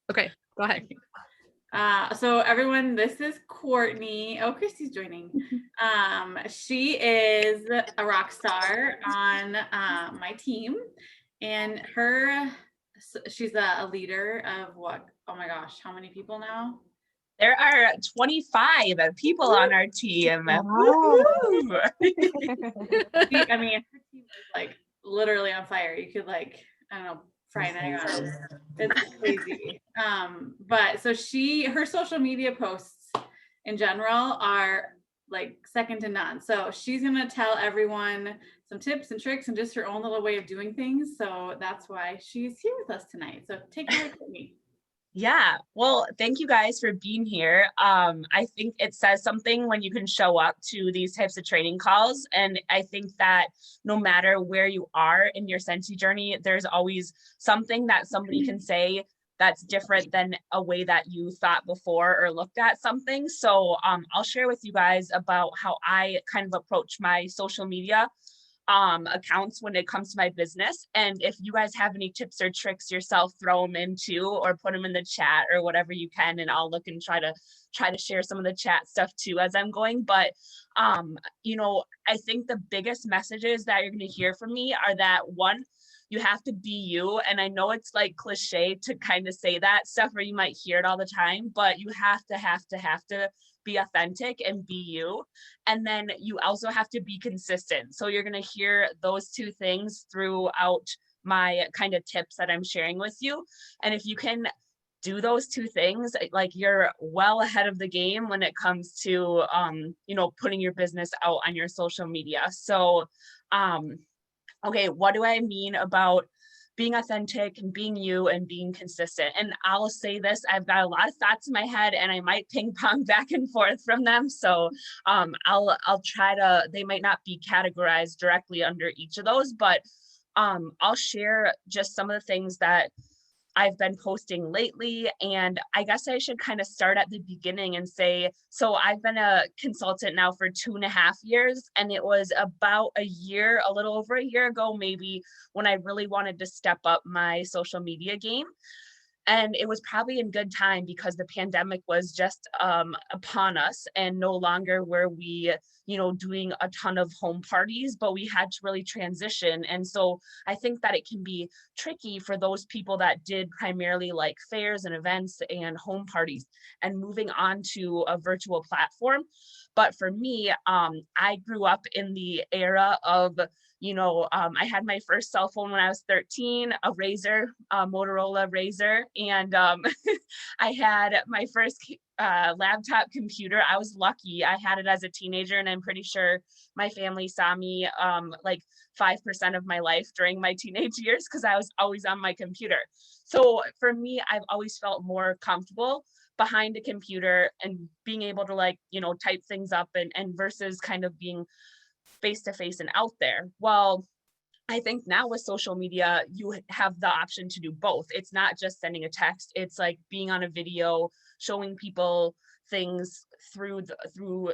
Okay, go ahead. So everyone, this is Courtney. Oh, Christy's joining. She is a rock star on my team, and she's a leader of what? Oh my gosh, how many people now? There are 25 people on our team. Wow. Woo-hoo! I mean, her team is like literally on fire. You could I don't know, fry an egg on it. It's crazy. But so her social media posts in general are like second to none. So she's gonna tell everyone some tips and tricks and just her own little way of doing things. So that's why she's here with us tonight. So take it away with me. Yeah, well, thank you guys for being here. I think it says something when you can show up to these types of training calls. And I think that no matter where you are in your Scentsy journey, there's always something that somebody can say that's different than a way that you thought before or looked at something. So I'll share with you guys about how I kind of approach my social media accounts when it comes to my business. And if you guys have any tips or tricks yourself, throw them into or put them in the chat or whatever you can, and I'll look and try to share some of the chat stuff too as I'm going. But I think the biggest messages that you're going to hear from me are that, one, you have to be you. And I know it's like cliche to kind of say that stuff, or you might hear it all the time, but you have to be authentic and be you. And then you also have to be consistent. So you're going to hear those two things throughout my kind of tips that I'm sharing with you. And if you can do those two things, like, you're well ahead of the game when it comes to putting your business out on your social media. So okay, what do I mean about being authentic and being you and being consistent? And I'll say this, I've got a lot of thoughts in my head and I might ping pong back and forth from them. So I'll try to, they might not be categorized directly under each of those, but I'll share just some of the things that I've been posting lately. And I guess I should kind of start at the beginning and say, so I've been a consultant now for 2.5 years, and it was about a little over a year ago, maybe, when I really wanted to step up my social media game. And it was probably in good time because the pandemic was just upon us, and no longer were we, doing a ton of home parties, but we had to really transition. And so I think that it can be tricky for those people that did primarily like fairs and events and home parties and moving on to a virtual platform. But for me, I grew up in the era of, I had my first cell phone when I was 13, a Razor, a Motorola Razor, and I had my first laptop computer. I was lucky. I had it as a teenager, and I'm pretty sure my family saw me like 5% of my life during my teenage years because I was always on my computer. So for me, I've always felt more comfortable behind a computer and being able to type things up and versus kind of being face to face and out there. Well, I think now with social media, you have the option to do both. It's not just sending a text. It's like being on a video, showing people things through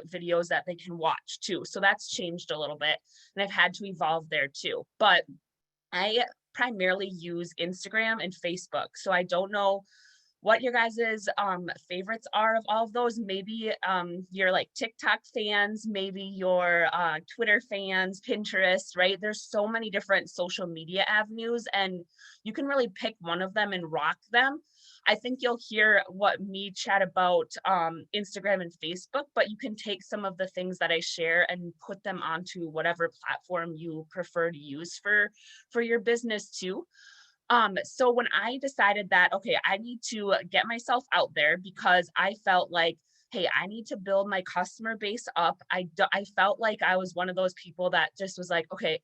videos that they can watch too. So that's changed a little bit, and I've had to evolve there too. But I primarily use Instagram and Facebook. So I don't know what your guys's favorites are of all of those. Maybe you're like TikTok fans, maybe you're Twitter fans, Pinterest, right? There's so many different social media avenues, and you can really pick one of them and rock them. I think you'll hear what me chat about Instagram and Facebook, but you can take some of the things that I share and put them onto whatever platform you prefer to use for your business too. So when I decided that, okay, I need to get myself out there because I felt like, hey, I need to build my customer base up. I felt like I was one of those people that just was like, okay,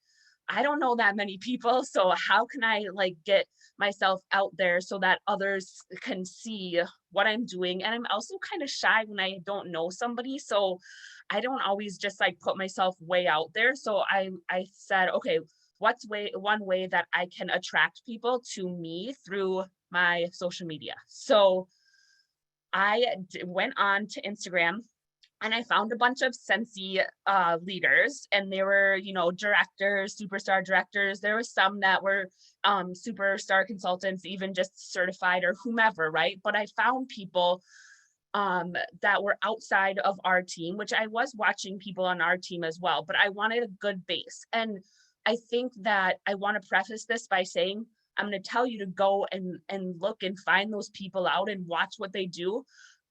I don't know that many people. So how can I get myself out there so that others can see what I'm doing? And I'm also kind of shy when I don't know somebody. So I don't always just put myself way out there. So I said, okay, what's one way that I can attract people to me through my social media? So I went on to Instagram And I found a bunch of Scentsy leaders, and they were, you know, directors, superstar directors. There was some that were superstar consultants, even just certified or whomever, right? But I found people that were outside of our team, which I was watching people on our team as well, but I wanted a good base. And I think that I want to preface this by saying, I'm going to tell you to go and look and find those people out and watch what they do.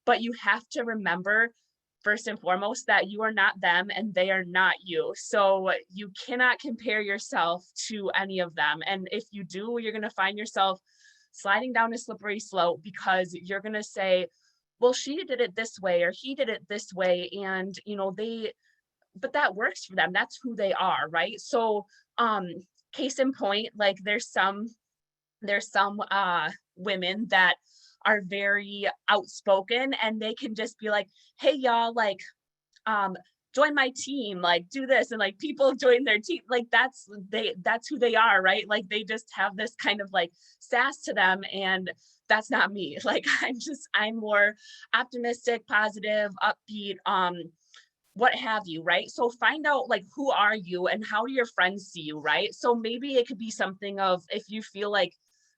But you have to remember, first and foremost, that you are not them and they are not you. So you cannot compare yourself to any of them. And if you do, you're going to find yourself sliding down a slippery slope, because you're going to say, well, she did it this way or he did it this way. And, you know, but that works for them. That's who they are. Right. So, case in point, like there's some women that are very outspoken, and they can just be like, hey y'all, like join my team, like do this, and like people join their team, like that's who they are, right? Like they just have this kind of like sass to them, and that's not me. Like I'm more optimistic, positive, upbeat, what have you, right? So find out, like, who are you and how do your friends see you, right? So maybe it could be something of, if you feel like,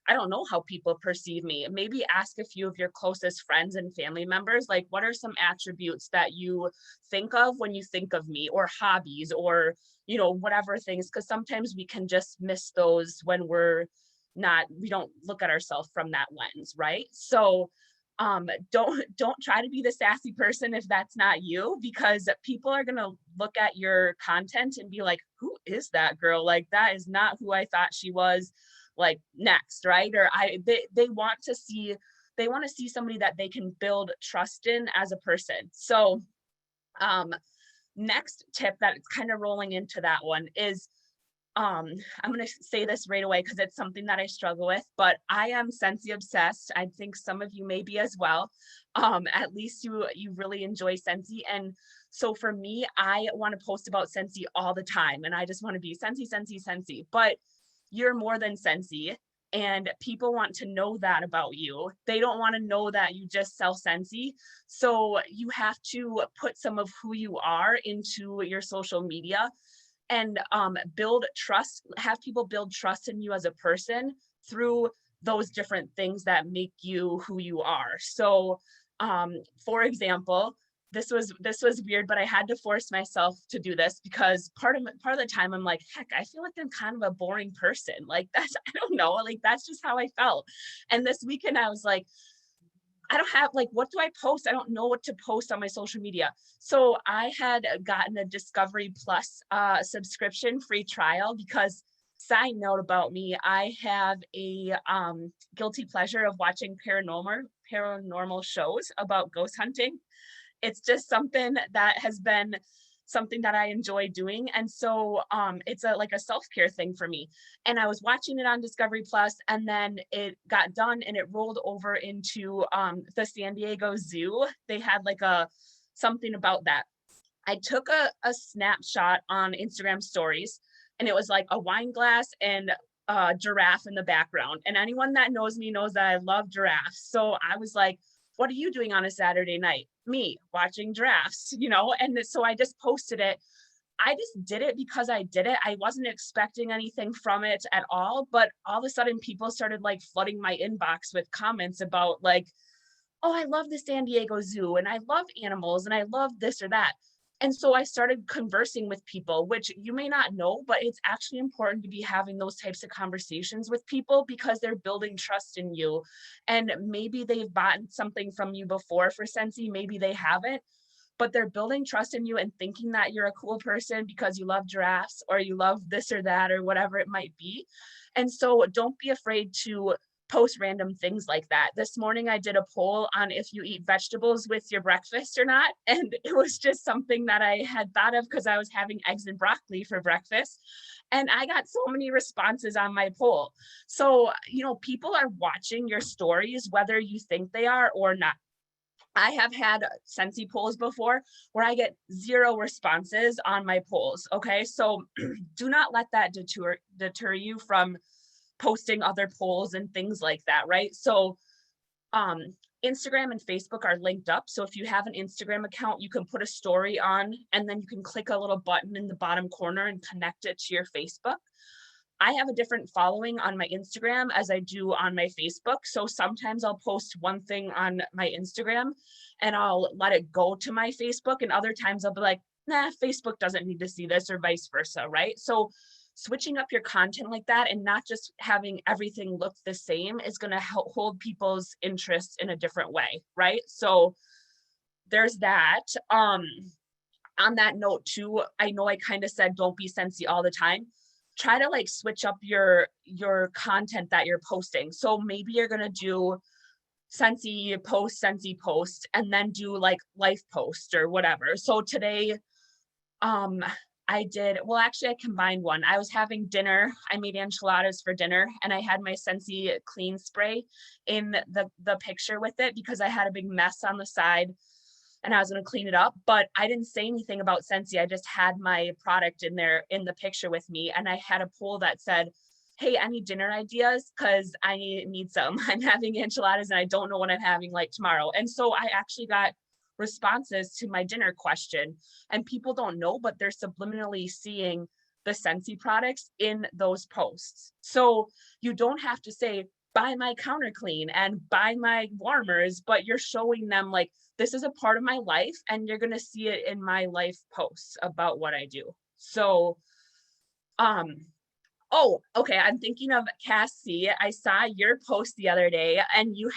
I don't know how people perceive me, maybe ask a few of your closest friends and family members, like, what are some attributes that you think of when you think of me, or hobbies, or, you know, whatever things, because sometimes we can just miss those when we don't look at ourselves from that lens, right? So don't try to be the sassy person if that's not you, because people are going to look at your content and be like, who is that girl? Like, that is not who I thought she was, like, next, right? Or they want to see somebody that they can build trust in as a person. So next tip that it's kind of rolling into that one is, I'm going to say this right away because it's something that I struggle with, but I am Scentsy obsessed. I think some of you may be as well. At least you really enjoy Scentsy. And so for me, I want to post about Scentsy all the time, and I just want to be Scentsy, Scentsy, Scentsy. But you're more than Scentsy, and people want to know that about you. They don't want to know that you just sell Scentsy. So you have to put some of who you are into your social media, and build trust, have people build trust in you as a person through those different things that make you who you are. So for example, this was weird, but I had to force myself to do this, because part of the time I'm like, heck, I feel like I'm kind of a boring person. Like, that's, I don't know, like that's just how I felt. And this weekend I was like, I don't have, like, what do I post? I don't know what to post on my social media. So I had gotten a Discovery Plus subscription free trial, because, side note about me, I have a guilty pleasure of watching paranormal shows about ghost hunting. It's just something that has been something that I enjoy doing. And so it's like a self-care thing for me. And I was watching it on Discovery Plus, and then it got done and it rolled over into the San Diego Zoo. They had like something about that. I took a snapshot on Instagram stories, and it was like a wine glass and a giraffe in the background. And anyone that knows me knows that I love giraffes. So I was like, what are you doing on a Saturday night? Me watching giraffes, you know? And so I just posted it. I just did it because I did it. I wasn't expecting anything from it at all, but all of a sudden people started like flooding my inbox with comments about like, oh, I love the San Diego Zoo, and I love animals, and I love this or that. And so I started conversing with people, which you may not know, but it's actually important to be having those types of conversations with people, because they're building trust in you. And maybe they've bought something from you before for Scentsy, maybe they haven't, but they're building trust in you and thinking that you're a cool person because you love giraffes or you love this or that or whatever it might be. And so don't be afraid to post random things like that. This morning I did a poll on if you eat vegetables with your breakfast or not. And it was just something that I had thought of because I was having eggs and broccoli for breakfast. And I got so many responses on my poll. So, you know, people are watching your stories, whether you think they are or not. I have had Scentsy polls before where I get 0 responses on my polls. Okay. So do not let that deter you from posting other polls and things like that, right? So Instagram and Facebook are linked up. So if you have an Instagram account, you can put a story on, and then you can click a little button in the bottom corner and connect it to your Facebook. I have a different following on my Instagram as I do on my Facebook. So sometimes I'll post one thing on my Instagram and I'll let it go to my Facebook. And other times I'll be like, nah, Facebook doesn't need to see this, or vice versa, right? So switching up your content like that and not just having everything look the same is going to help hold people's interest in a different way, right? So there's that. On that note too, I know I kind of said don't be Scentsy all the time. Try to like switch up your content that you're posting. So maybe you're gonna do Scentsy post, and then do like life post or whatever. So today, I did, well, actually I combined one. I was having dinner. I made enchiladas for dinner, and I had my Scentsy clean spray in the picture with it because I had a big mess on the side and I was going to clean it up, but I didn't say anything about Scentsy. I just had my product in there in the picture with me. And I had a poll that said, hey, any dinner ideas? Cause I need some. I'm having enchiladas and I don't know what I'm having like tomorrow. And so I actually got responses to my dinner question, and people don't know, but they're subliminally seeing the Scentsy products in those posts. So you don't have to say, buy my counter clean and buy my warmers, but you're showing them like, this is a part of my life and you're going to see it in my life posts about what I do. So, oh, okay. I'm thinking of Cassie. I saw your post the other day and you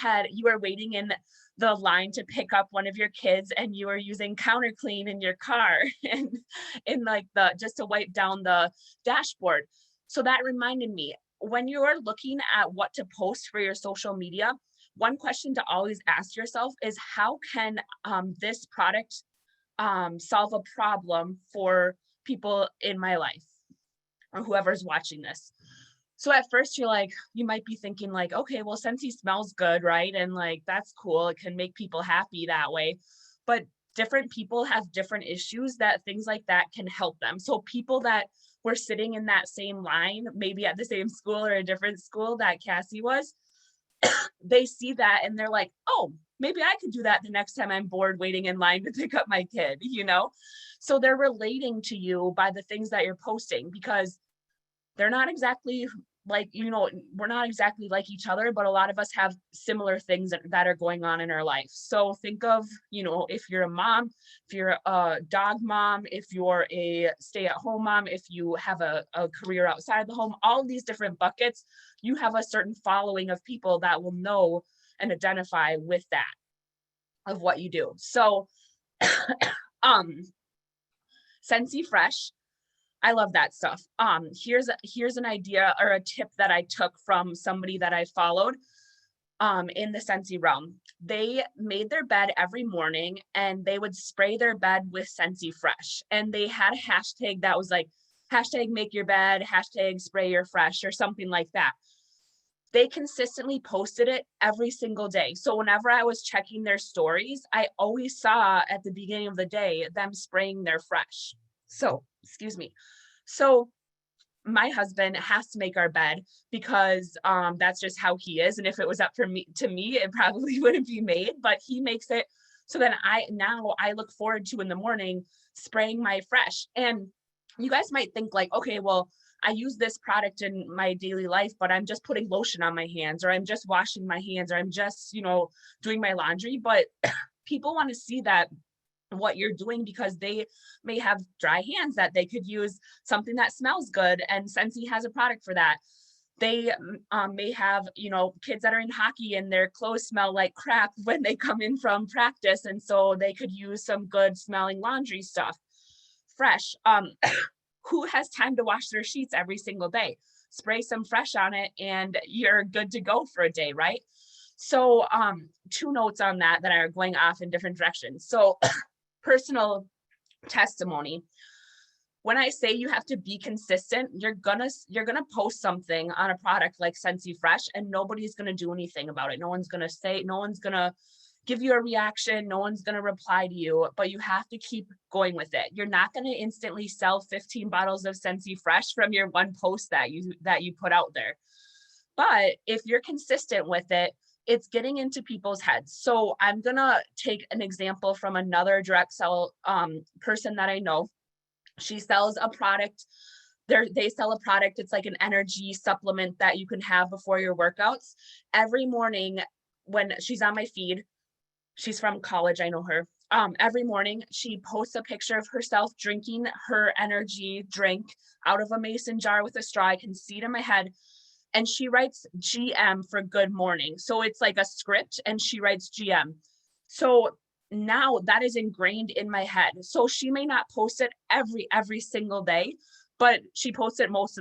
were waiting in the line to pick up one of your kids and you were using counter clean in your car and in like just to wipe down the dashboard. So that reminded me, when you're looking at what to post for your social media, one question to always ask yourself is, how can this product solve a problem for people in my life or whoever's watching this? So at first you might be thinking like, okay, well, Scentsy smells good, right? And like, that's cool. It can make people happy that way. But different people have different issues that things like that can help them. So people that were sitting in that same line, maybe at the same school or a different school that Cassie was, they see that and they're like, oh, maybe I could do that the next time I'm bored waiting in line to pick up my kid, So they're relating to you by the things that you're posting, because they're not exactly like, we're not exactly like each other, but a lot of us have similar things that are going on in our life. So think of, if you're a mom, if you're a dog mom, if you're a stay-at-home mom, if you have a career outside the home, all of these different buckets, you have a certain following of people that will know and identify with that, of what you do. So, Scentsy Fresh, I love that stuff. Here's an idea or a tip that I took from somebody that I followed in the Scentsy realm. They made their bed every morning and they would spray their bed with Scentsy Fresh. And they had a hashtag that was like, hashtag make your bed, hashtag spray your fresh, or something like that. They consistently posted it every single day. So whenever I was checking their stories, I always saw at the beginning of the day them spraying their fresh. So, excuse me. So my husband has to make our bed because that's just how he is. And if it was up to me, it probably wouldn't be made, but he makes it. So then I look forward to in the morning spraying my fresh. And you guys might think like, okay, well, I use this product in my daily life, but I'm just putting lotion on my hands, or I'm just washing my hands, or I'm just, doing my laundry. But people want to see that what you're doing, because they may have dry hands that they could use something that smells good, and Scentsy has a product for that. They may have, kids that are in hockey and their clothes smell like crap when they come in from practice, and so they could use some good smelling laundry stuff. Fresh. Who has time to wash their sheets every single day? Spray some fresh on it and you're good to go for a day, right? So 2 notes on that are going off in different directions. So personal testimony. When I say you have to be consistent, you're gonna post something on a product like Scentsy Fresh and nobody's gonna do anything about it. No one's gonna give you a reaction. No one's gonna reply to you, but you have to keep going with it. You're not gonna instantly sell 15 bottles of Scentsy Fresh from your one post that you put out there. But if you're consistent with it, it's getting into people's heads. So I'm gonna take an example from another direct sell person that I know. She sells a product. They sell a product. It's like an energy supplement that you can have before your workouts. Every morning when she's on my feed, she's from college, I know her. Every morning she posts a picture of herself drinking her energy drink out of a mason jar with a straw. I can see it in my head. And she writes GM for good morning. So it's like a script and she writes GM. So now that is ingrained in my head. So she may not post it every single day, but she posts it most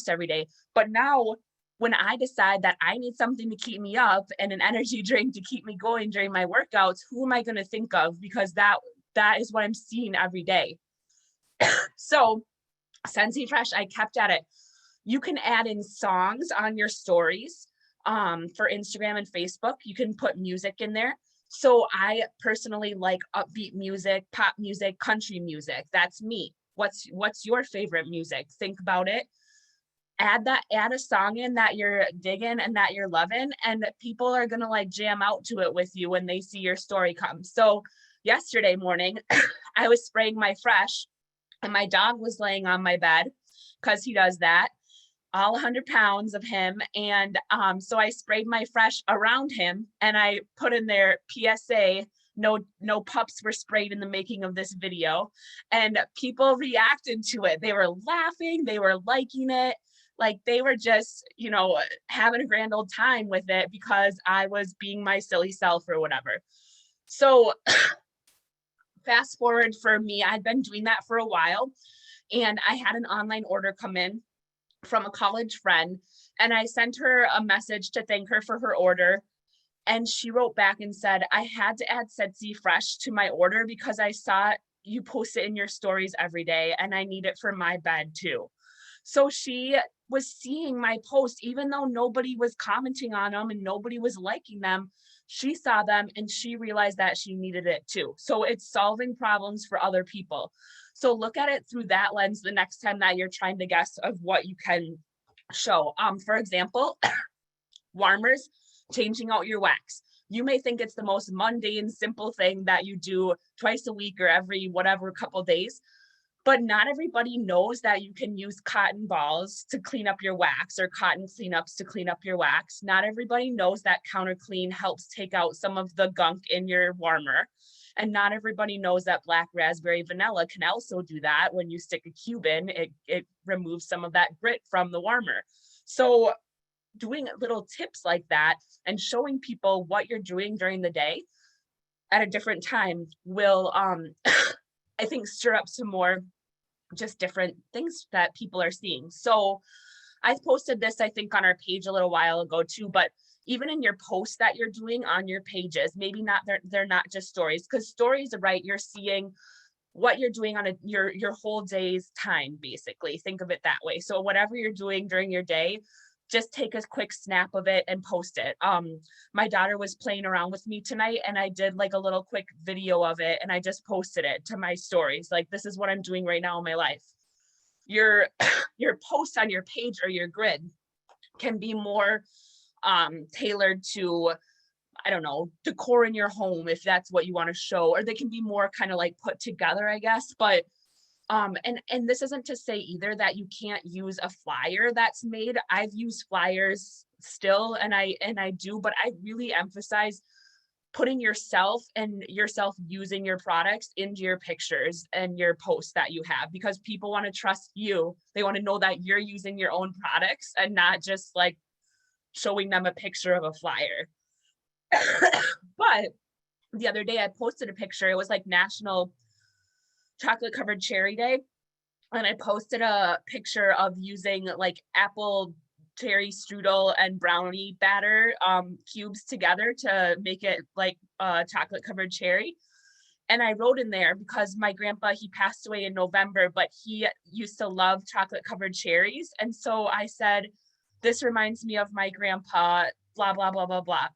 every day. But now when I decide that I need something to keep me up and an energy drink to keep me going during my workouts, who am I going to think of? Because that is what I'm seeing every day. So Scentsy Fresh, I kept at it. You can add in songs on your stories for Instagram and Facebook. You can put music in there. So I personally like upbeat music, pop music, country music. That's me. What's your favorite music? Think about it. Add a song in that you're digging and that you're loving, and people are going to like jam out to it with you when they see your story come. So yesterday morning, I was spraying my Fresh and my dog was laying on my bed because he does that, all 100 pounds of him. And so I sprayed my Fresh around him and I put in there PSA, no pups were sprayed in the making of this video. And people reacted to it. They were laughing, they were liking it. Like they were just, having a grand old time with it because I was being my silly self or whatever. So fast forward for me, I'd been doing that for a while and I had an online order come in from a college friend and I sent her a message to thank her for her order. And she wrote back and said, I had to add Scentsy Fresh to my order because I saw you post it in your stories every day and I need it for my bed too. So she was seeing my post, even though nobody was commenting on them and nobody was liking them. She saw them and she realized that she needed it too. So it's solving problems for other people. So look at it through that lens the next time that you're trying to guess of what you can show. For example, warmers, changing out your wax. You may think it's the most mundane, simple thing that you do twice a week or every whatever couple days. But not everybody knows that you can use cotton balls to clean up your wax or cotton cleanups to clean up your wax. Not everybody knows that counter clean helps take out some of the gunk in your warmer. And not everybody knows that black raspberry vanilla can also do that. When you stick a cube in, it removes some of that grit from the warmer. So doing little tips like that and showing people what you're doing during the day at a different time will, I think, stir up some more just different things that people are seeing. So I posted this, I think, on our page a little while ago too, but even in your posts that you're doing on your pages, maybe not, they're not just stories, because stories are right. You're seeing what you're doing on your whole day's time, basically. Think of it that way. So whatever you're doing during your day, just take a quick snap of it and post it. My daughter was playing around with me tonight and I did like a little quick video of it and I just posted it to my stories. Like, this is what I'm doing right now in my life. Your post on your page or your grid can be more tailored to, I don't know, decor in your home, if that's what you want to show, or they can be more kind of like put together, I guess. But and this isn't to say either that you can't use a flyer that's made. I've used flyers still, and I do, but I really emphasize putting yourself using your products into your pictures and your posts that you have, because people want to trust you. They want to know that you're using your own products and not just like showing them a picture of a flyer. But the other day I posted a picture. It was like National Chocolate Covered Cherry Day. And I posted a picture of using like apple cherry strudel and brownie batter cubes together to make it like chocolate covered cherry. And I wrote in there, because my grandpa, he passed away in November, but he used to love chocolate covered cherries. And so I said, this reminds me of my grandpa, blah, blah, blah, blah, blah.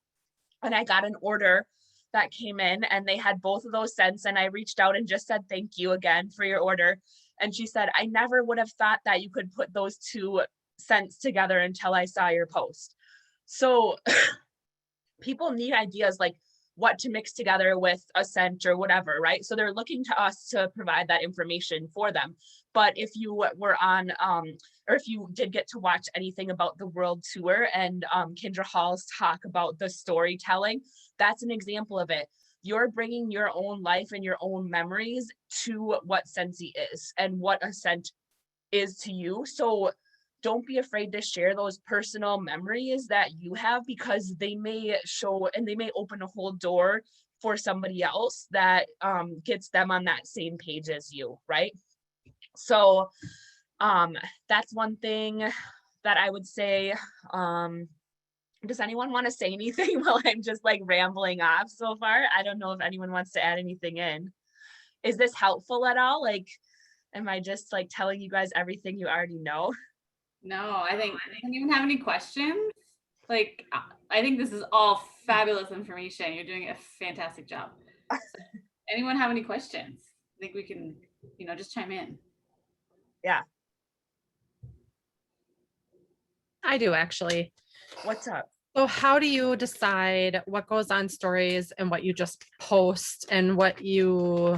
And I got an order that came in and they had both of those scents. And I reached out and just said, thank you again for your order. And she said, I never would have thought that you could put those two scents together until I saw your post. So people need ideas like what to mix together with a scent or whatever, right? So they're looking to us to provide that information for them. But if you were on, or if you did get to watch anything about the world tour and Kendra Hall's talk about the storytelling, that's an example of it. You're bringing your own life and your own memories to what Scentsy is and what a scent is to you. So don't be afraid to share those personal memories that you have, because they may show and they may open a whole door for somebody else that gets them on that same page as you, right? So that's one thing that I would say. Does anyone want to say anything while I'm just like rambling off so far? I don't know if anyone wants to add anything in. Is this helpful at all? Like, am I just like telling you guys everything you already know? No, I think, does anyone have any questions? Like, I think this is all fabulous information. You're doing a fantastic job. So, anyone have any questions? I think we can, just chime in. Yeah. I do actually. What's up? So how do you decide what goes on stories and what you just post and what you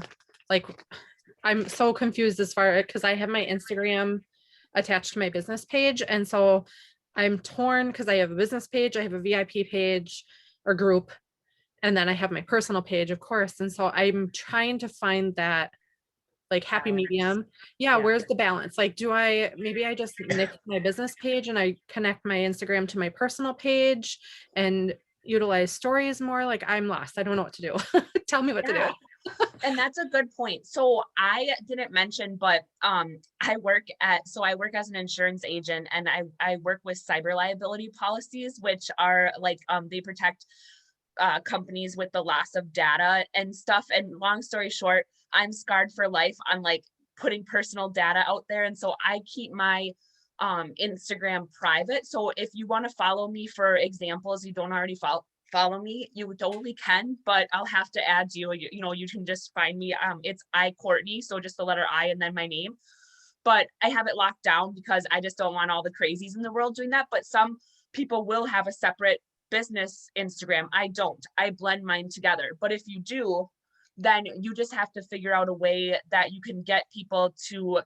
like? I'm so confused as far because I have my Instagram attached to my business page. And so I'm torn because I have a business page, I have a VIP page or group, and then I have my personal page, of course. And so I'm trying to find that like happy medium. Yeah, where's the balance? Like, maybe I just nick my business page and I connect my Instagram to my personal page and utilize stories more? Like, I'm lost. I don't know what to do. Tell me what to do. And that's a good point. So I didn't mention, but I work as an insurance agent, and I work with cyber liability policies, which are like they protect companies with the loss of data and stuff. And long story short, I'm scarred for life on like putting personal data out there. And so I keep my Instagram private. So if you want to follow me for examples, you don't already follow me, you totally can, but I'll have to add you. You can just find me. It's Courtney, so just the letter I and then my name. But I have it locked down because I just don't want all the crazies in the world doing that. But some people will have a separate business Instagram. I don't. I blend mine together. But if you do, then you just have to figure out a way that you can get people to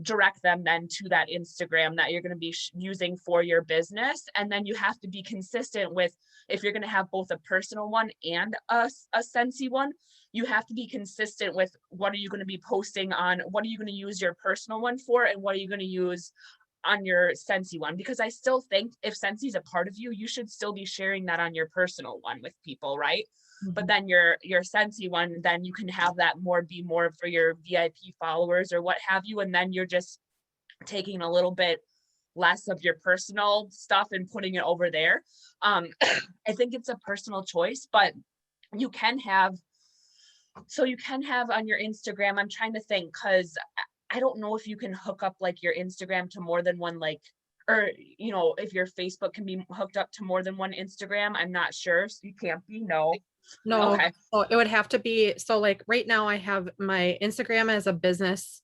direct them then to that Instagram that you're going to be using for your business. And then you have to be consistent with, if you're going to have both a personal one and a Scentsy one, you have to be consistent with what are you going to be posting on, what are you going to use your personal one for, and what are you going to use on your Scentsy one. Because I still think if Scentsy is a part of you, you should still be sharing that on your personal one with people, right? Mm-hmm. But then your Scentsy one, then you can have that be more for your VIP followers or what have you. And then you're just taking a little bit less of your personal stuff and putting it over there. I think it's a personal choice, but you can have on your Instagram, I'm trying to think, because I don't know if you can hook up like your Instagram to more than one, like, or, if your Facebook can be hooked up to more than one Instagram. I'm not sure. So you can't be, no. Okay. So it would have to be, so like right now I have my Instagram as a business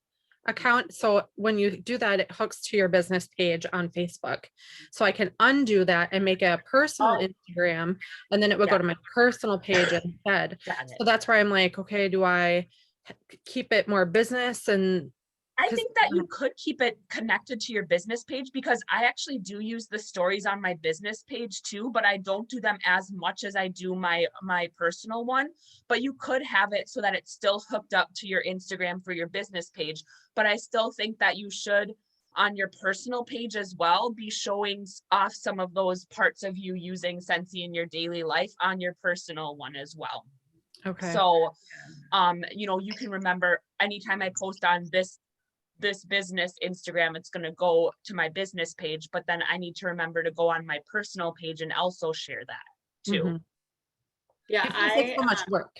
account. So when you do that, it hooks to your business page on Facebook. So I can undo that and make a personal Instagram, and then it would go to my personal page instead. So that's where I'm like, okay, do I keep it more business? And I think that you could keep it connected to your business page, because I actually do use the stories on my business page too, but I don't do them as much as I do my personal one. But you could have it so that it's still hooked up to your Instagram for your business page. But I still think that you should, on your personal page as well, be showing off some of those parts of you using Scentsy in your daily life on your personal one as well. Okay. So, you can remember anytime I post on this business Instagram, it's going to go to my business page, but then I need to remember to go on my personal page and also share that too. Mm-hmm. Yeah, it's so much work.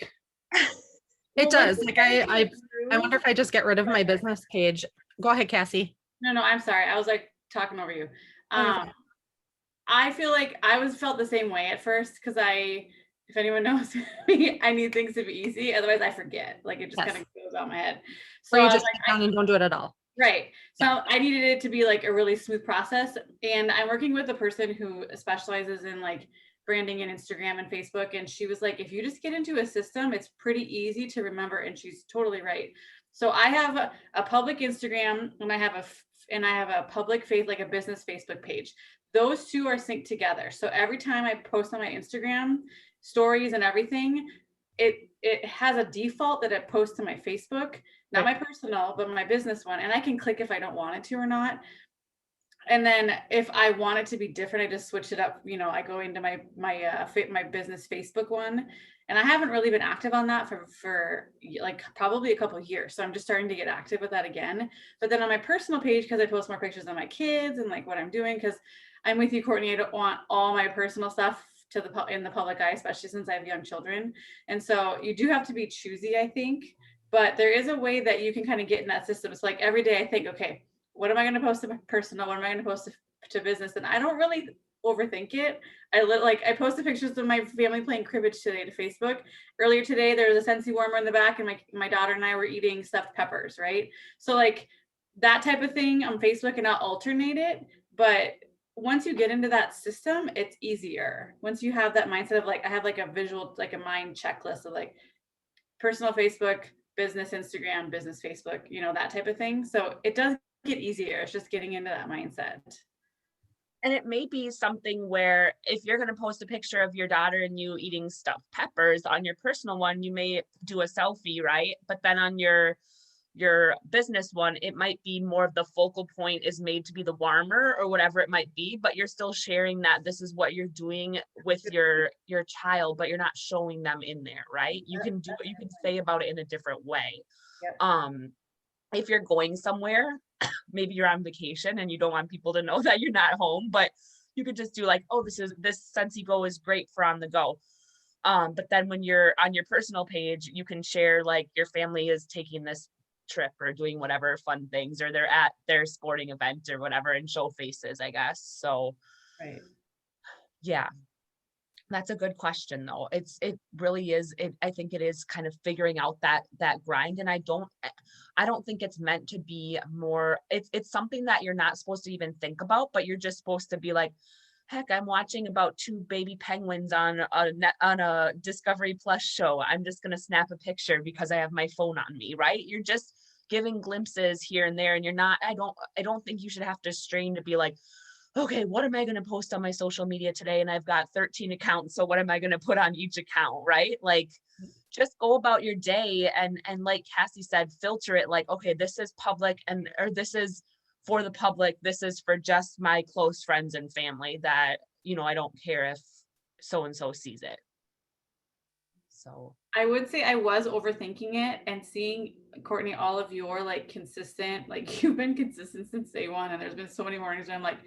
It does. Like I wonder if I just get rid of my business page. Go ahead, Cassie. No, I'm sorry. I was like talking over you. I feel like I felt the same way at first, because if anyone knows me, I need things to be easy. Otherwise I forget. Like it just kind of goes out my head. So you just down and don't do it at all. Right. So I needed it to be like a really smooth process. And I'm working with a person who specializes in like branding and Instagram and Facebook. And she was like, if you just get into a system, it's pretty easy to remember. And she's totally right. So I have a public Instagram, and I have a public face, like a business Facebook page. Those two are synced together. So every time I post on my Instagram stories and everything, it has a default that it posts to my Facebook, not my personal, but my business one. And I can click if I don't want it to or not. And then if I want it to be different, I just switch it up. You know, I go into my business Facebook one, and I haven't really been active on that for like probably a couple of years. So I'm just starting to get active with that again. But then on my personal page, because I post more pictures of my kids and like what I'm doing, because I'm with you, Courtney, I don't want all my personal stuff in the public eye, especially since I have young children. And so you do have to be choosy, I think. But there is a way that you can kind of get in that system. It's like every day I think, okay, what am I going to post to personal? What am I going to post to business? And I don't really overthink it. I posted pictures of my family playing cribbage today to Facebook. Earlier today, there was a Scentsy warmer in the back, and my daughter and I were eating stuffed peppers, right? So like that type of thing on Facebook, and I'll alternate it. But once you get into that system, it's easier. Once you have that mindset of like, I have like a visual, like a mind checklist of like personal Facebook, business Instagram, business Facebook, you know, that type of thing. So it does get easier. It's just getting into that mindset. And it may be something where if you're going to post a picture of your daughter and you eating stuffed peppers on your personal one, you may do a selfie, right? But then on your business one, it might be more of the focal point is made to be the warmer or whatever it might be, but you're still sharing that this is what you're doing with your child, but you're not showing them in there, right? You can say about it in a different way. Yep. If you're going somewhere, maybe you're on vacation and you don't want people to know that you're not home, but you could just do like, oh, this Scentsy Go is great for on the go. But then when you're on your personal page, you can share like your family is taking this trip or doing whatever fun things, or they're at their sporting event or whatever, and show faces, I guess. So right. Yeah, that's a good question though. It really is. I think it is kind of figuring out that grind. And I don't think it's meant to be more, it's something that you're not supposed to even think about, but you're just supposed to be like, heck, I'm watching about 2 baby penguins on a Discovery Plus show. I'm just going to snap a picture because I have my phone on me, right? You're just giving glimpses here and there. And you're not, I don't think you should have to strain to be like, okay, what am I going to post on my social media today? And I've got 13 accounts. So what am I going to put on each account, right? Like, just go about your day and like Cassie said, filter it like, okay, this is public or this is for the public. This is for just my close friends and family that, I don't care if so-and-so sees it. So I would say I was overthinking it, and seeing, Courtney, all of your like consistent, like you've been consistent since day one. And there's been so many mornings where I'm like,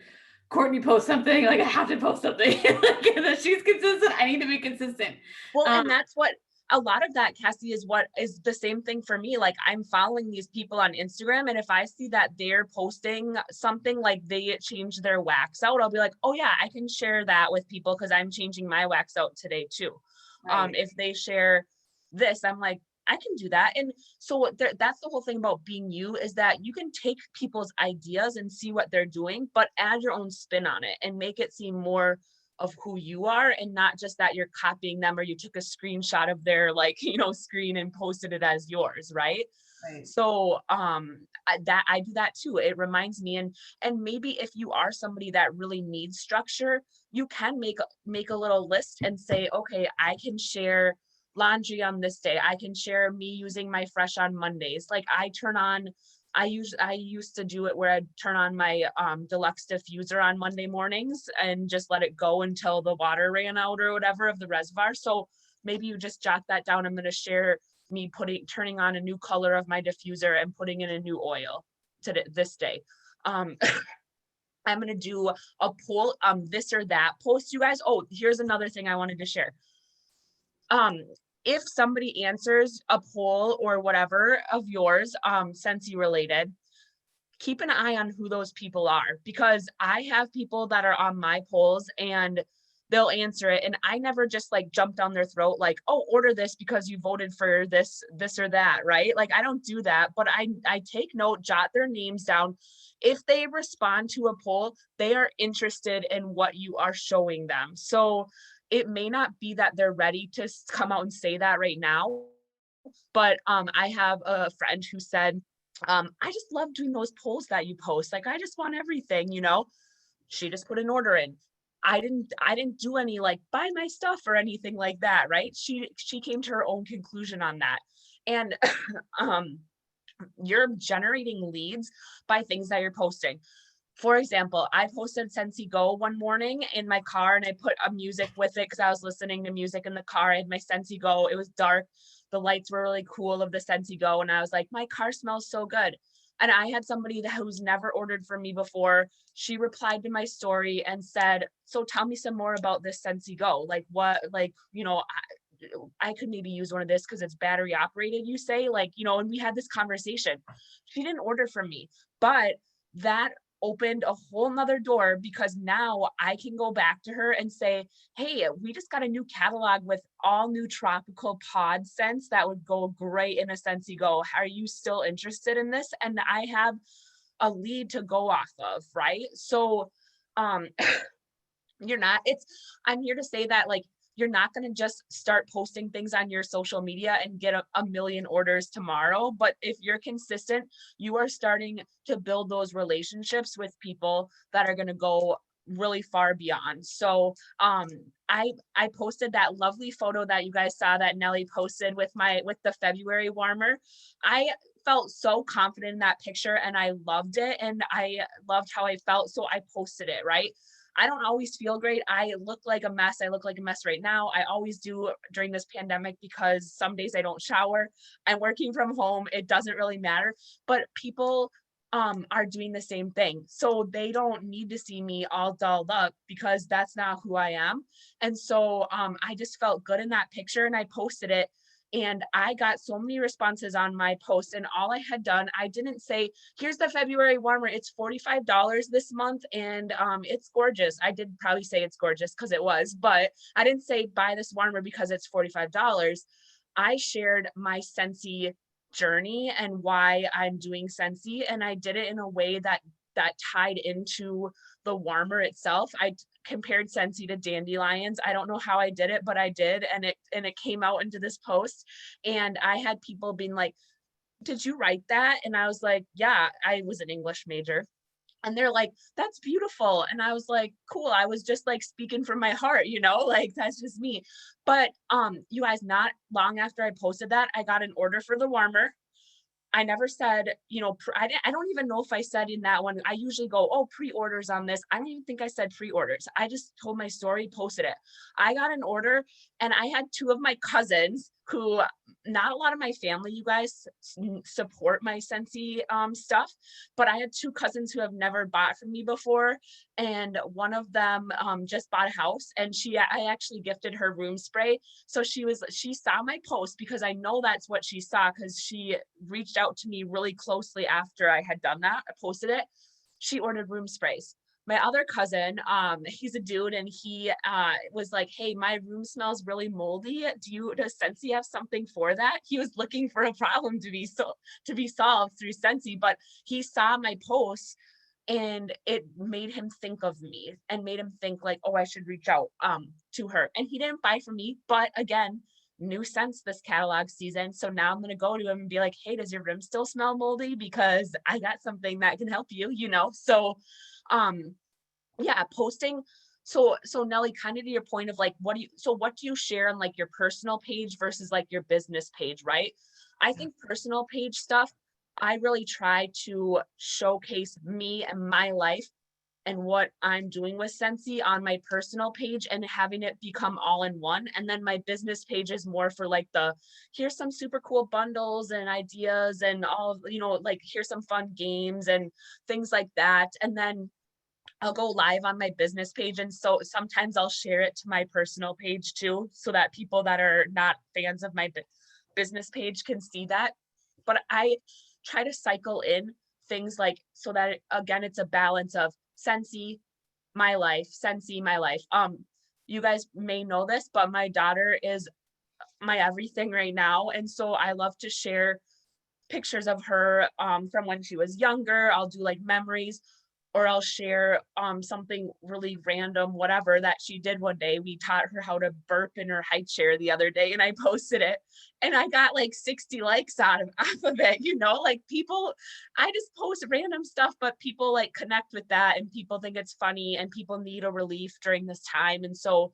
Courtney post something, like I have to post something. Like, she's consistent, I need to be consistent. Well, and that's what a lot of that, Cassie, is what is the same thing for me. Like, I'm following these people on Instagram, and if I see that they're posting something like they change their wax out, I'll be like, oh yeah, I can share that with people because I'm changing my wax out today too. Right. If they share this, I'm like, I can do that. And so that's the whole thing about being you, is that you can take people's ideas and see what they're doing, but add your own spin on it and make it seem more of who you are, and not just that you're copying them or you took a screenshot of their screen and posted it as yours, right? Right. So I do that too. It reminds me, and maybe if you are somebody that really needs structure, you can make a little list and say, okay, I can share laundry on this day. I can share me using my Fresh on Mondays. Like I used to do it where I'd turn on my deluxe diffuser on Monday mornings and just let it go until the water ran out or whatever of the reservoir. So maybe you just jot that down. I'm going to share me turning on a new color of my diffuser and putting in a new oil this day. I'm going to do a poll, this or that post, you guys. Oh, here's another thing I wanted to share. If somebody answers a poll or whatever of yours, Scentsy related, keep an eye on who those people are, because I have people that are on my polls and they'll answer it. And I never just like jump down their throat, like, oh, order this because you voted for this or that, right? Like, I don't do that, but I take note, jot their names down. If they respond to a poll, they are interested in what you are showing them. So it may not be that they're ready to come out and say that right now, but I have a friend who said, I just love doing those polls that you post. Like, I just want everything, you know. She just put an order in. I didn't do any like buy my stuff or anything like that, right? She came to her own conclusion on that. And um you're generating leads by things that you're posting. For example, I posted Sensi Go one morning in my car and I put a music with it because I was listening to music in the car. I had my Sensi Go. It was dark. The lights were really cool of the Sensi Go. And I was like, my car smells so good. And I had somebody who's never ordered from me before. She replied to my story and said, so tell me some more about this Sensi Go. Like what, like, you know, I could maybe use one of this because it's battery operated, you say, like, you know, and we had this conversation. She didn't order from me, but that opened a whole nother door because now I can go back to her and say, hey, we just got a new catalog with all new tropical pod scents that would go great in a Sensi Go. Are you still interested in this? And I have a lead to go off of, right? So you're not, it's, I'm here to say that like, you're not going to just start posting things on your social media and get a million orders tomorrow. But if you're consistent, you are starting to build those relationships with people that are going to go really far beyond. So I posted that lovely photo that you guys saw that Nelly posted with the February warmer. I felt so confident in that picture and I loved it and I loved how I felt. So I posted it, right? I don't always feel great. I look like a mess. I look like a mess right now. I always do during this pandemic because some days I don't shower. I'm working from home. It doesn't really matter. But people are doing the same thing. So they don't need to see me all dolled up because that's not who I am. And so I just felt good in that picture and I posted it. And I got so many responses on my post and all I had done, I didn't say, here's the February warmer. It's $45 this month and it's gorgeous. I did probably say it's gorgeous because it was, but I didn't say buy this warmer because it's $45. I shared my Scentsy journey and why I'm doing Scentsy. And I did it in a way that tied into the warmer itself. I compared Scentsy to dandelions. I don't know how I did it, but I did. And it came out into this post. And I had people being like, did you write that? And I was like, yeah, I was an English major. And they're like, that's beautiful. And I was like, cool. I was just like speaking from my heart, you know, like that's just me. But you guys, not long after I posted that, I got an order for the warmer. I never said, you know, I don't even know if I said in that one, I usually go, oh, pre-orders on this. I don't even think I said pre-orders. I just told my story, posted it. I got an order and I had two of my cousins who, not a lot of my family, you guys support my Scentsy stuff, but I had two cousins who have never bought from me before. And one of them just bought a house and I actually gifted her room spray. So she saw my post because I know that's what she saw because she reached out to me really closely after I had done that. I posted it. She ordered room sprays. My other cousin, he's a dude and he was like, hey, my room smells really moldy. Does Scentsy have something for that? He was looking for a problem to be solved through Scentsy, but he saw my post and it made him think of me and made him think like, oh, I should reach out to her. And he didn't buy from me, but again, new scents this catalog season. So now I'm going to go to him and be like, hey, does your room still smell moldy? Because I got something that can help you, you know? So, yeah, posting. So Nelly, kind of to your point of like, what do you share on like your personal page versus like your business page, right? I think personal page stuff, I really try to showcase me and my life and what I'm doing with Scentsy on my personal page and having it become all in one. And then my business page is more for like here's some super cool bundles and ideas and all, you know, like here's some fun games and things like that. And then I'll go live on my business page. And so sometimes I'll share it to my personal page too, so that people that are not fans of my business page can see that. But I try to cycle in things like, so that again, it's a balance of Scentsy, my life, Scentsy, my life. You guys may know this, but my daughter is my everything right now. And so I love to share pictures of her from when she was younger. I'll do like memories. or I'll share something really random, whatever that she did one day. We taught her how to burp in her high chair the other day, and I posted it, and I got like 60 likes off of it, you know, like people, I just post random stuff, but people like connect with that, and people think it's funny, and people need a relief during this time. And so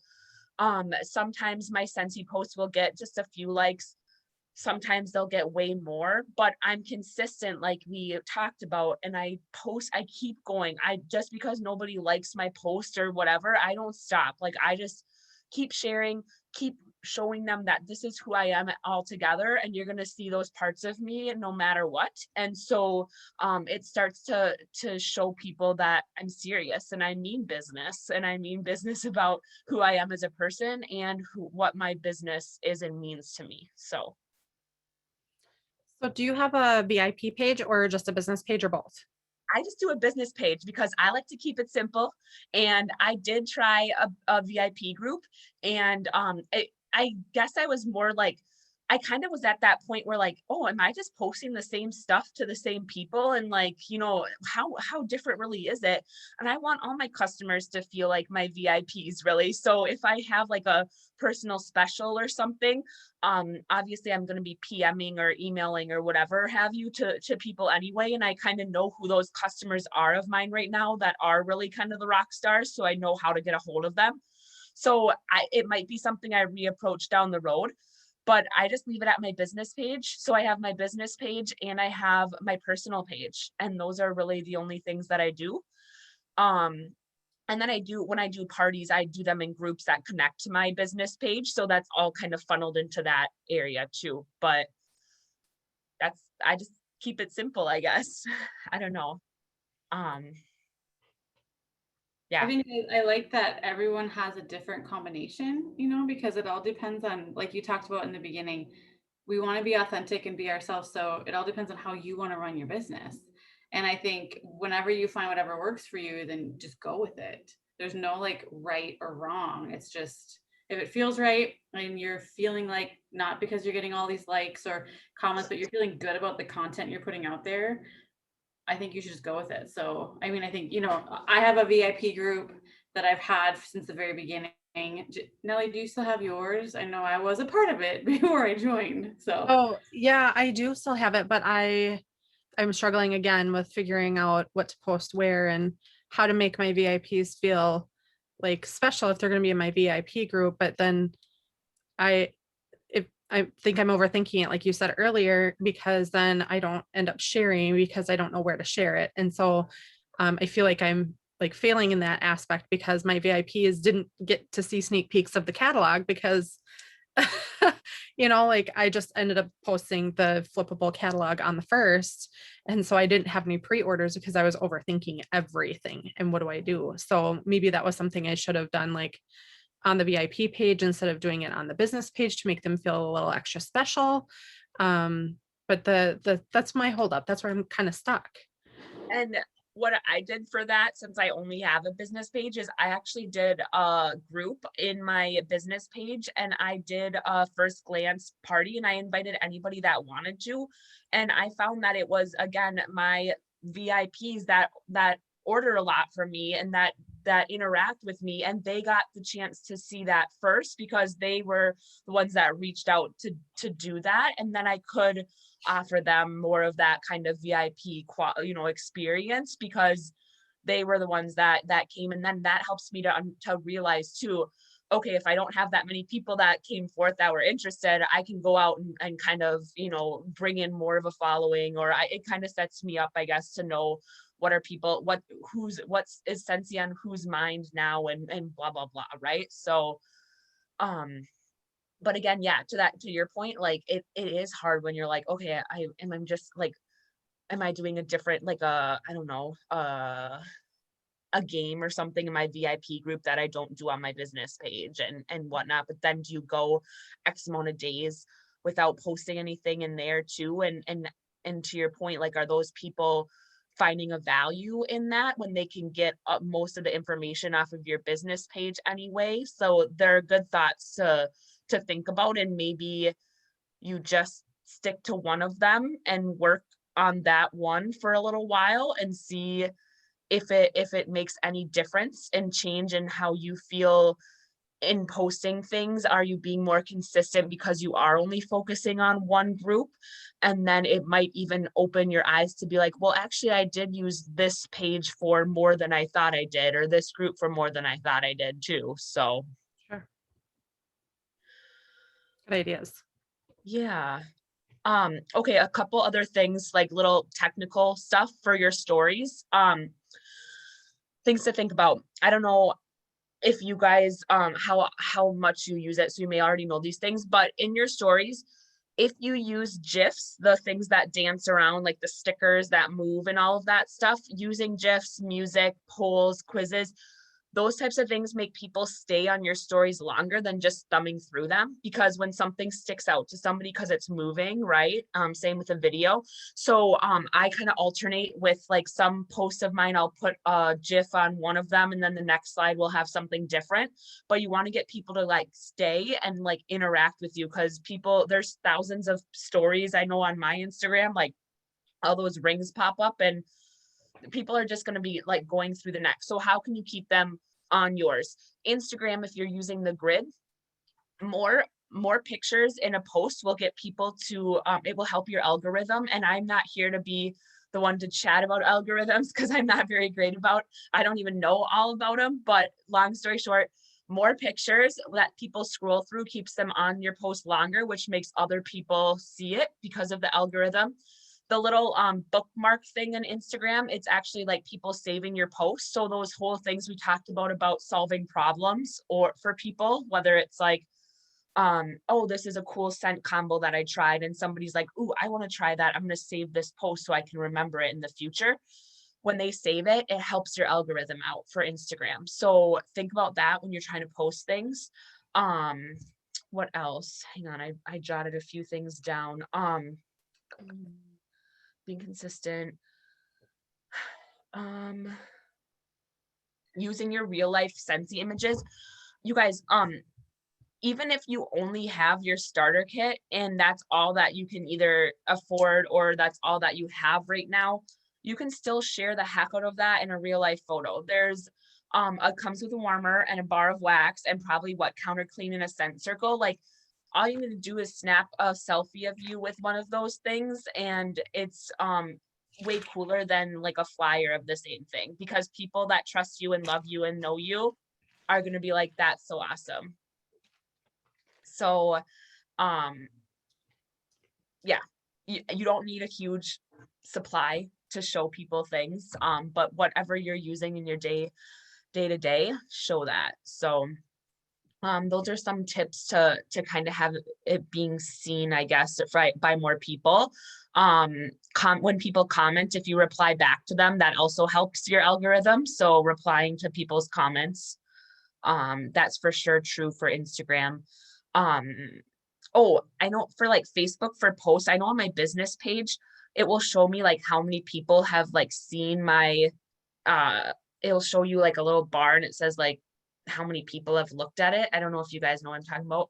sometimes my Scentsy posts will get just a few likes. Sometimes they'll get way more, but I'm consistent, like we talked about, and I post, I keep going. I just, because nobody likes my post or whatever, I don't stop. Like I just keep sharing, keep showing them that this is who I am all together, and you're going to see those parts of me no matter what. And so it starts to show people that I'm serious, and I mean business, and I mean business about who I am as a person, and what my business is and means to me. So So do you have a VIP page or just a business page or both? I just do a business page because I like to keep it simple. And I did try a VIP group, and I guess I was more like, I kind of was at that point where like, oh, am I just posting the same stuff to the same people? And like, you know, how different really is it? And I want all my customers to feel like my VIPs really. So if I have like a personal special or something, obviously I'm going to be PMing or emailing or whatever have you to people anyway. And I kind of know who those customers are of mine right now that are really kind of the rock stars. So I know how to get a hold of them. So it might be something I reapproach down the road, but I just leave it at my business page. So I have my business page and I have my personal page, and those are really the only things that I do. Um, and then when I do parties, I do them in groups that connect to my business page. So that's all kind of funneled into that area too. But I just keep it simple, I guess. I don't know. Um, I yeah. think I like that everyone has a different combination, you know, because it all depends on, like you talked about in the beginning, we want to be authentic and be ourselves. So it all depends on how you want to run your business. And I think whenever you find whatever works for you, then just go with it. There's no like right or wrong. It's just, if it feels right and you're feeling like, not because you're getting all these likes or comments, but you're feeling good about the content you're putting out there, I think you should just go with it. So, I mean, I think, you know, I have a VIP group that I've had since the very beginning. Nellie, do you still have yours? I know I was a part of it before I joined. So, Oh, yeah, I do still have it, but I'm struggling again with figuring out what to post where and how to make my VIPs feel like special if they're going to be in my VIP group. But then I, if I think I'm overthinking it, like you said earlier, because then I don't end up sharing because I don't know where to share it. And so I feel like I'm like failing in that aspect because my VIPs didn't get to see sneak peeks of the catalog because like I just ended up posting the flippable catalog on the first. And so I didn't have any pre-orders because I was overthinking everything. And what do I do? So maybe that was something I should have done like on the VIP page instead of doing it on the business page to make them feel a little extra special. But that's my holdup. That's where I'm kind of stuck. And what I did for that, since I only have a business page, is I actually did a group in my business page, and I did a first glance party, and I invited anybody that wanted to. And I found that it was, again, my VIPs that order a lot from me and that interact with me, and they got the chance to see that first because they were the ones that reached out to do that. And then I could offer them more of that kind of VIP experience because they were the ones that came. And then that helps me to realize too, okay, if I don't have that many people that came forth that were interested, I can go out and kind of, bring in more of a following, or it kind of sets me up, I guess, to know what are people, what's is Scentsy on whose mind now, and blah, blah, blah. Right. So, but again, yeah, to your point, like it is hard when you're like, okay, I'm just like, am I doing a different, like I don't know, a game or something in my VIP group that I don't do on my business page and whatnot. But then do you go X amount of days without posting anything in there too? And to your point, like, are those people finding a value in that when they can get most of the information off of your business page anyway? So there are good thoughts to think about, and maybe you just stick to one of them and work on that one for a little while and see if it makes any difference and change in how you feel in posting things. Are you being more consistent because you are only focusing on one group? And then it might even open your eyes to be like, well, actually, I did use this page for more than I thought I did, or this group for more than I thought I did too. So Sure. Good ideas. yeah. Okay, a couple other things, like little technical stuff for your stories. Things to think about. I don't know if you guys how much you use it, so you may already know these things, but in your stories, if you use GIFs, the things that dance around, like the stickers that move and all of that stuff, using GIFs, music, polls, quizzes, those types of things make people stay on your stories longer than just thumbing through them, because when something sticks out to somebody because it's moving, right? Same with a video. So I kind of alternate with, like, some posts of mine, I'll put a GIF on one of them and then the next slide will have something different. But you want to get people to like stay and like interact with you, because people, there's thousands of stories I know on my Instagram, like all those rings pop up and people are just going to be like going through the next. So how can you keep them on yours? Instagram, if you're using the grid, more pictures in a post will get people to, it will help your algorithm. And I'm not here to be the one to chat about algorithms, because I'm not very great about, I don't even know all about them. But long story short, more pictures that people scroll through keeps them on your post longer, which makes other people see it because of the algorithm. The little bookmark thing on Instagram, it's actually like people saving your posts. So those whole things we talked about solving problems or for people, whether it's like, oh, this is a cool scent combo that I tried, and somebody's like, ooh, I want to try that. I'm going to save this post so I can remember it in the future. When they save it, it helps your algorithm out for Instagram. So think about that when you're trying to post things. What else? Hang on, I jotted a few things down. Being consistent, using your real life Scentsy images. You guys, even if you only have your starter kit and that's all that you can either afford or that's all that you have right now, you can still share the heck out of that in a real life photo. There's it comes with a warmer and a bar of wax and probably what, counter clean in a scent circle. Like, all you need to do is snap a selfie of you with one of those things, and it's way cooler than like a flyer of the same thing, because people that trust you and love you and know you are going to be like, that's so awesome. So yeah, you don't need a huge supply to show people things, but whatever you're using in your day to day, show that. So those are some tips to kind of have it being seen, I guess, by more people. When people comment, if you reply back to them, that also helps your algorithm. So replying to people's comments, that's for sure true for Instagram. Oh, I know for like Facebook, for posts, I know on my business page, it will show me like how many people have like seen my, it'll show you like a little bar and it says like how many people have looked at it. I don't know if you guys know what I'm talking about.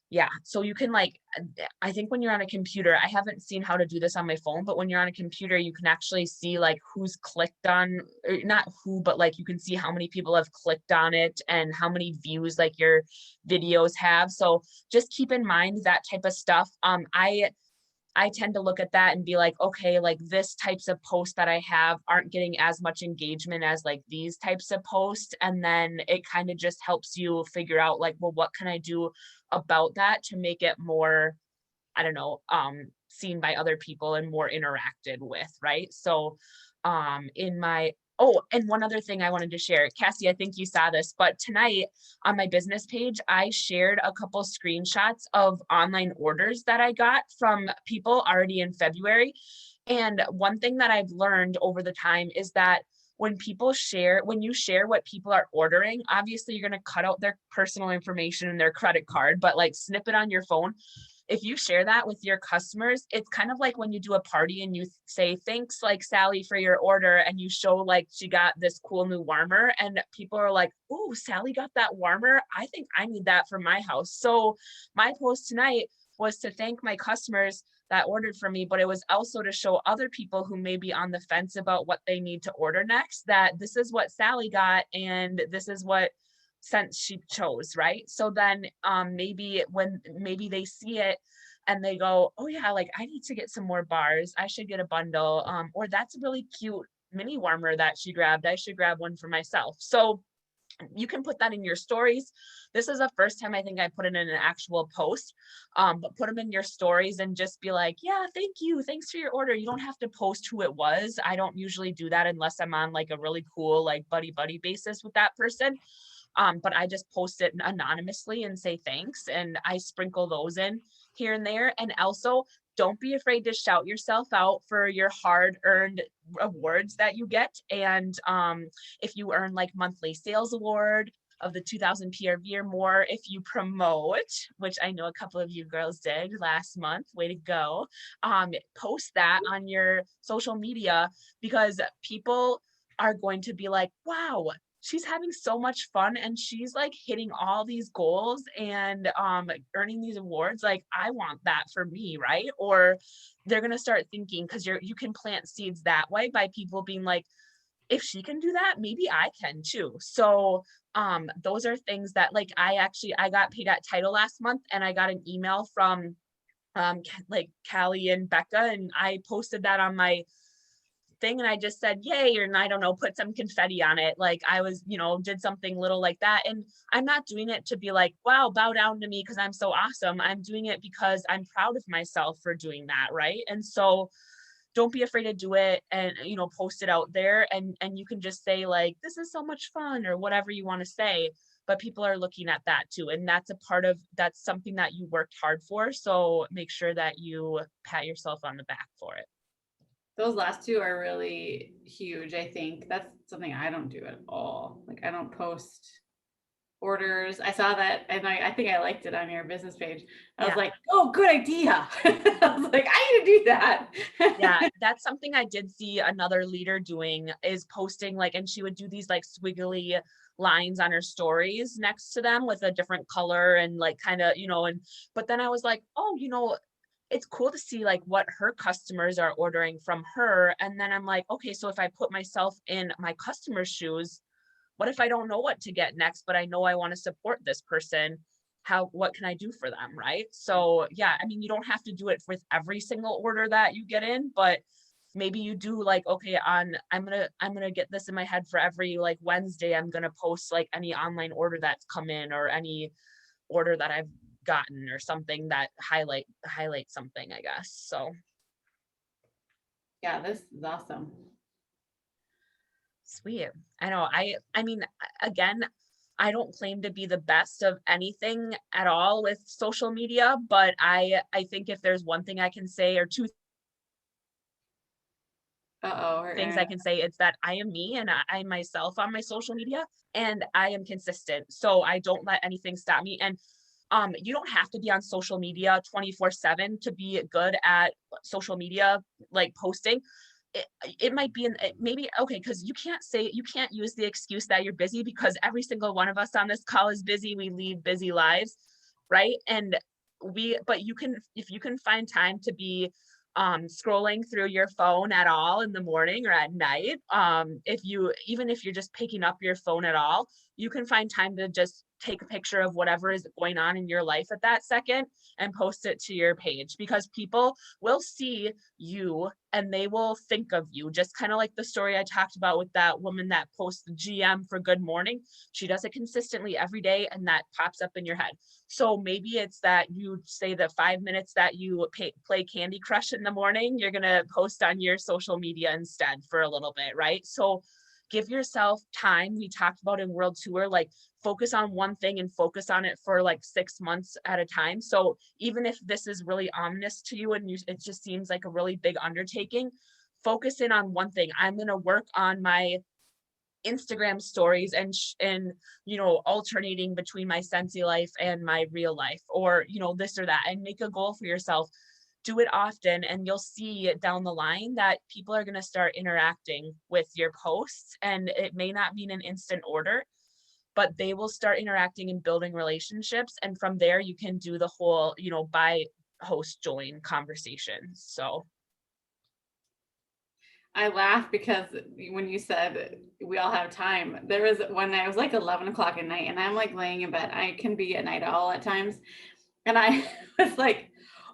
Yeah, so you can like, I think when you're on a computer, I haven't seen how to do this on my phone, but when you're on a computer, you can actually see like who's clicked on, or not who, but like you can see how many people have clicked on it and how many views like your videos have. So just keep in mind that type of stuff. I tend to look at that and be like, okay, like this types of posts that I have aren't getting as much engagement as like these types of posts. And then it kind of just helps you figure out like, well, what can I do about that to make it more, I don't know, seen by other people and more interacted with, right? So oh, and one other thing I wanted to share, Cassie, I think you saw this, but tonight on my business page, I shared a couple screenshots of online orders that I got from people already in February. And one thing that I've learned over the time is that when you share what people are ordering, obviously you're going to cut out their personal information and their credit card, but like snip it on your phone. If you share that with your customers, it's kind of like when you do a party and you say, thanks, like Sally, for your order. And you show like she got this cool new warmer and people are like, oh, Sally got that warmer. I think I need that for my house. So my post tonight was to thank my customers that ordered from me, but it was also to show other people who may be on the fence about what they need to order next, that this is what Sally got and this is what scent she chose, right? So then maybe when maybe they see it and they go, oh yeah, like I need to get some more bars, I should get a bundle, or that's a really cute mini warmer that she grabbed, I should grab one for myself. So you can put that in your stories. This is the first time I think I put it in an actual post, but put them in your stories and just be like, yeah, thank you, thanks for your order. You don't have to post who it was. I don't usually do that unless I'm on like a really cool like buddy basis with that person. But I just post it anonymously and say thanks, and I sprinkle those in here and there. And also, don't be afraid to shout yourself out for your hard-earned awards that you get. And if you earn like monthly sales award of the 2000 PRV or more, if you promote, which I know a couple of you girls did last month, way to go, post that on your social media, because people are going to be like, wow, she's having so much fun and she's like hitting all these goals and earning these awards, like I want that for me, right? Or they're going to start thinking, because you can plant seeds that way by people being like, if she can do that, maybe I can too. So those are things that, like, I got paid at Title last month, and I got an email from like Callie and Becca, and I posted that on my thing, and I just said yay, or I don't know, put some confetti on it, like I was, did something little like that. And I'm not doing it to be like, wow, bow down to me because I'm so awesome. I'm doing it because I'm proud of myself for doing that, right? And so don't be afraid to do it, and post it out there, and you can just say like, this is so much fun, or whatever you want to say. But people are looking at that too, and that's something that you worked hard for, so make sure that you pat yourself on the back for it. Those last two are really huge. I think that's something I don't do at all. Like I don't post orders. I saw that and I think I liked it on your business page. I was like, oh, good idea. I was like, I need to do that. Yeah, that's something I did see another leader doing, is posting like, and she would do these like squiggly lines on her stories next to them with a different color and like kind of, but then I was like, oh, it's cool to see like what her customers are ordering from her. And then I'm like, okay, so if I put myself in my customer's shoes, what if I don't know what to get next, but I know I want to support this person? What can I do for them? Right. So yeah, I mean, you don't have to do it with every single order that you get in, but maybe you do like, okay, I'm gonna get this in my head for every like Wednesday, I'm gonna post like any online order that's come in, or any order that I've gotten, or something that highlight something, I guess. So yeah, this is awesome. Sweet. I know. I mean, again, I don't claim to be the best of anything at all with social media, but I think if there's one thing I can say, or two things I can say, it's that I am me, and I myself on my social media, and I am consistent. So I don't let anything stop me. And you don't have to be on social media 24/7 to be good at social media, like posting. It might be maybe okay, because you can't use the excuse that you're busy, because every single one of us on this call is busy. We lead busy lives, right? But you can, if you can find time to be scrolling through your phone at all in the morning or at night, even if you're just picking up your phone at all, you can find time to just take a picture of whatever is going on in your life at that second and post it to your page, because people will see you and they will think of you, just kind of like the story I talked about with that woman that posts the GM for good morning. She does it consistently every day, and that pops up in your head. So maybe it's that you say the 5 minutes that you play Candy Crush in the morning, you're going to post on your social media instead for a little bit, right? So give yourself time. We talked about in World Tour, like focus on one thing and focus on it for like 6 months at a time. So even if this is really ominous to you and it just seems like a really big undertaking, focus in on one thing. I'm going to work on my Instagram stories and alternating between my Scentsy life and my real life, or this or that, and make a goal for yourself. Do it often, and you'll see down the line that people are going to start interacting with your posts. And it may not mean an instant order, but they will start interacting and building relationships. And from there, you can do the whole, buy host join conversations. So I laugh because when you said we all have time, there was one night, it was like 11 o'clock at night, and I'm like laying in bed. I can be a night owl at times. And I was like,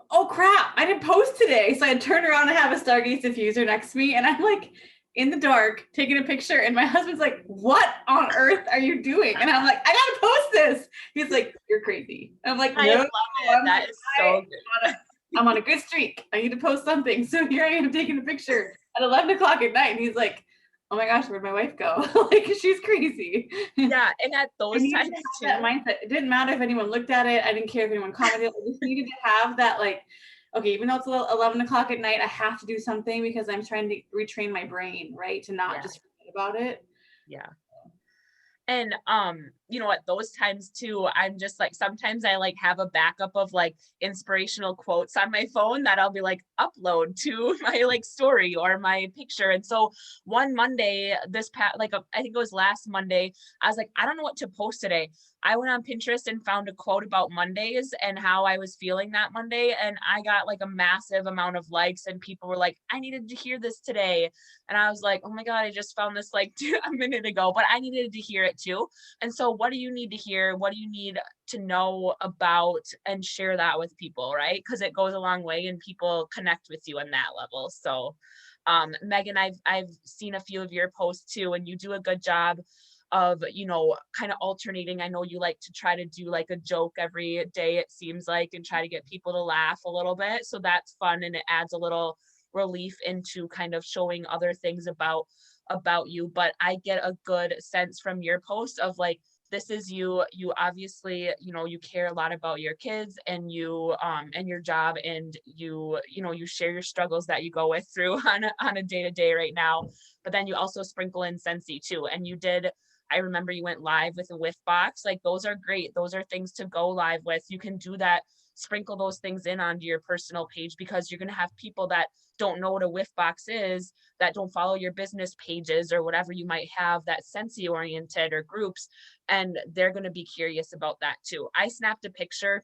oh crap, I didn't post today. So I turned around and have a Stargaze diffuser next to me. And I'm like in the dark taking a picture. And my husband's like, what on earth are you doing? And I'm like, I gotta post this. He's like, you're crazy. I'm like, I no, love it. That is so good. I'm on a good streak. I need to post something. So here I am taking a picture at 11 o'clock at night. And he's like, oh my gosh, where'd my wife go? Like, she's crazy. Yeah, and at those times too. That mindset. It didn't matter if anyone looked at it. I didn't care if anyone commented. I just needed to have that, like, okay, even though it's 11 o'clock at night, I have to do something because I'm trying to retrain my brain, right? To not just forget about it. Yeah. And you know, at those times too, I'm just like, sometimes I like have a backup of like inspirational quotes on my phone that I'll be like upload to my like story or my picture. And so one Monday, I think it was last Monday, I was like, I don't know what to post today. I went on Pinterest and found a quote about Mondays and how I was feeling that Monday. And I got like a massive amount of likes, and people were like, I needed to hear this today. And I was like, oh my God, I just found this like a minute ago, but I needed to hear it too. And so what do you need to hear? What do you need to know about, and share that with people, right? Because it goes a long way and people connect with you on that level. So Megan, I've seen a few of your posts too, and you do a good job of, you know, kind of alternating. I know you like to try to do like a joke every day, it seems like, and try to get people to laugh a little bit. So that's fun, and it adds a little relief into kind of showing other things about you. But I get a good sense from your post of like, this is you obviously, you know, you care a lot about your kids and you and your job, and you know, you share your struggles that you go with through on a day-to-day right now. But then you also sprinkle in Scentsy too. And you did, I remember you went live with a whiff box. Like, those are great. Those are things to go live with. You can do that, sprinkle those things in onto your personal page, because you're going to have people that don't know what a whiff box is, that don't follow your business pages or whatever you might have that Scentsy oriented or groups, and they're going to be curious about that too. I snapped a picture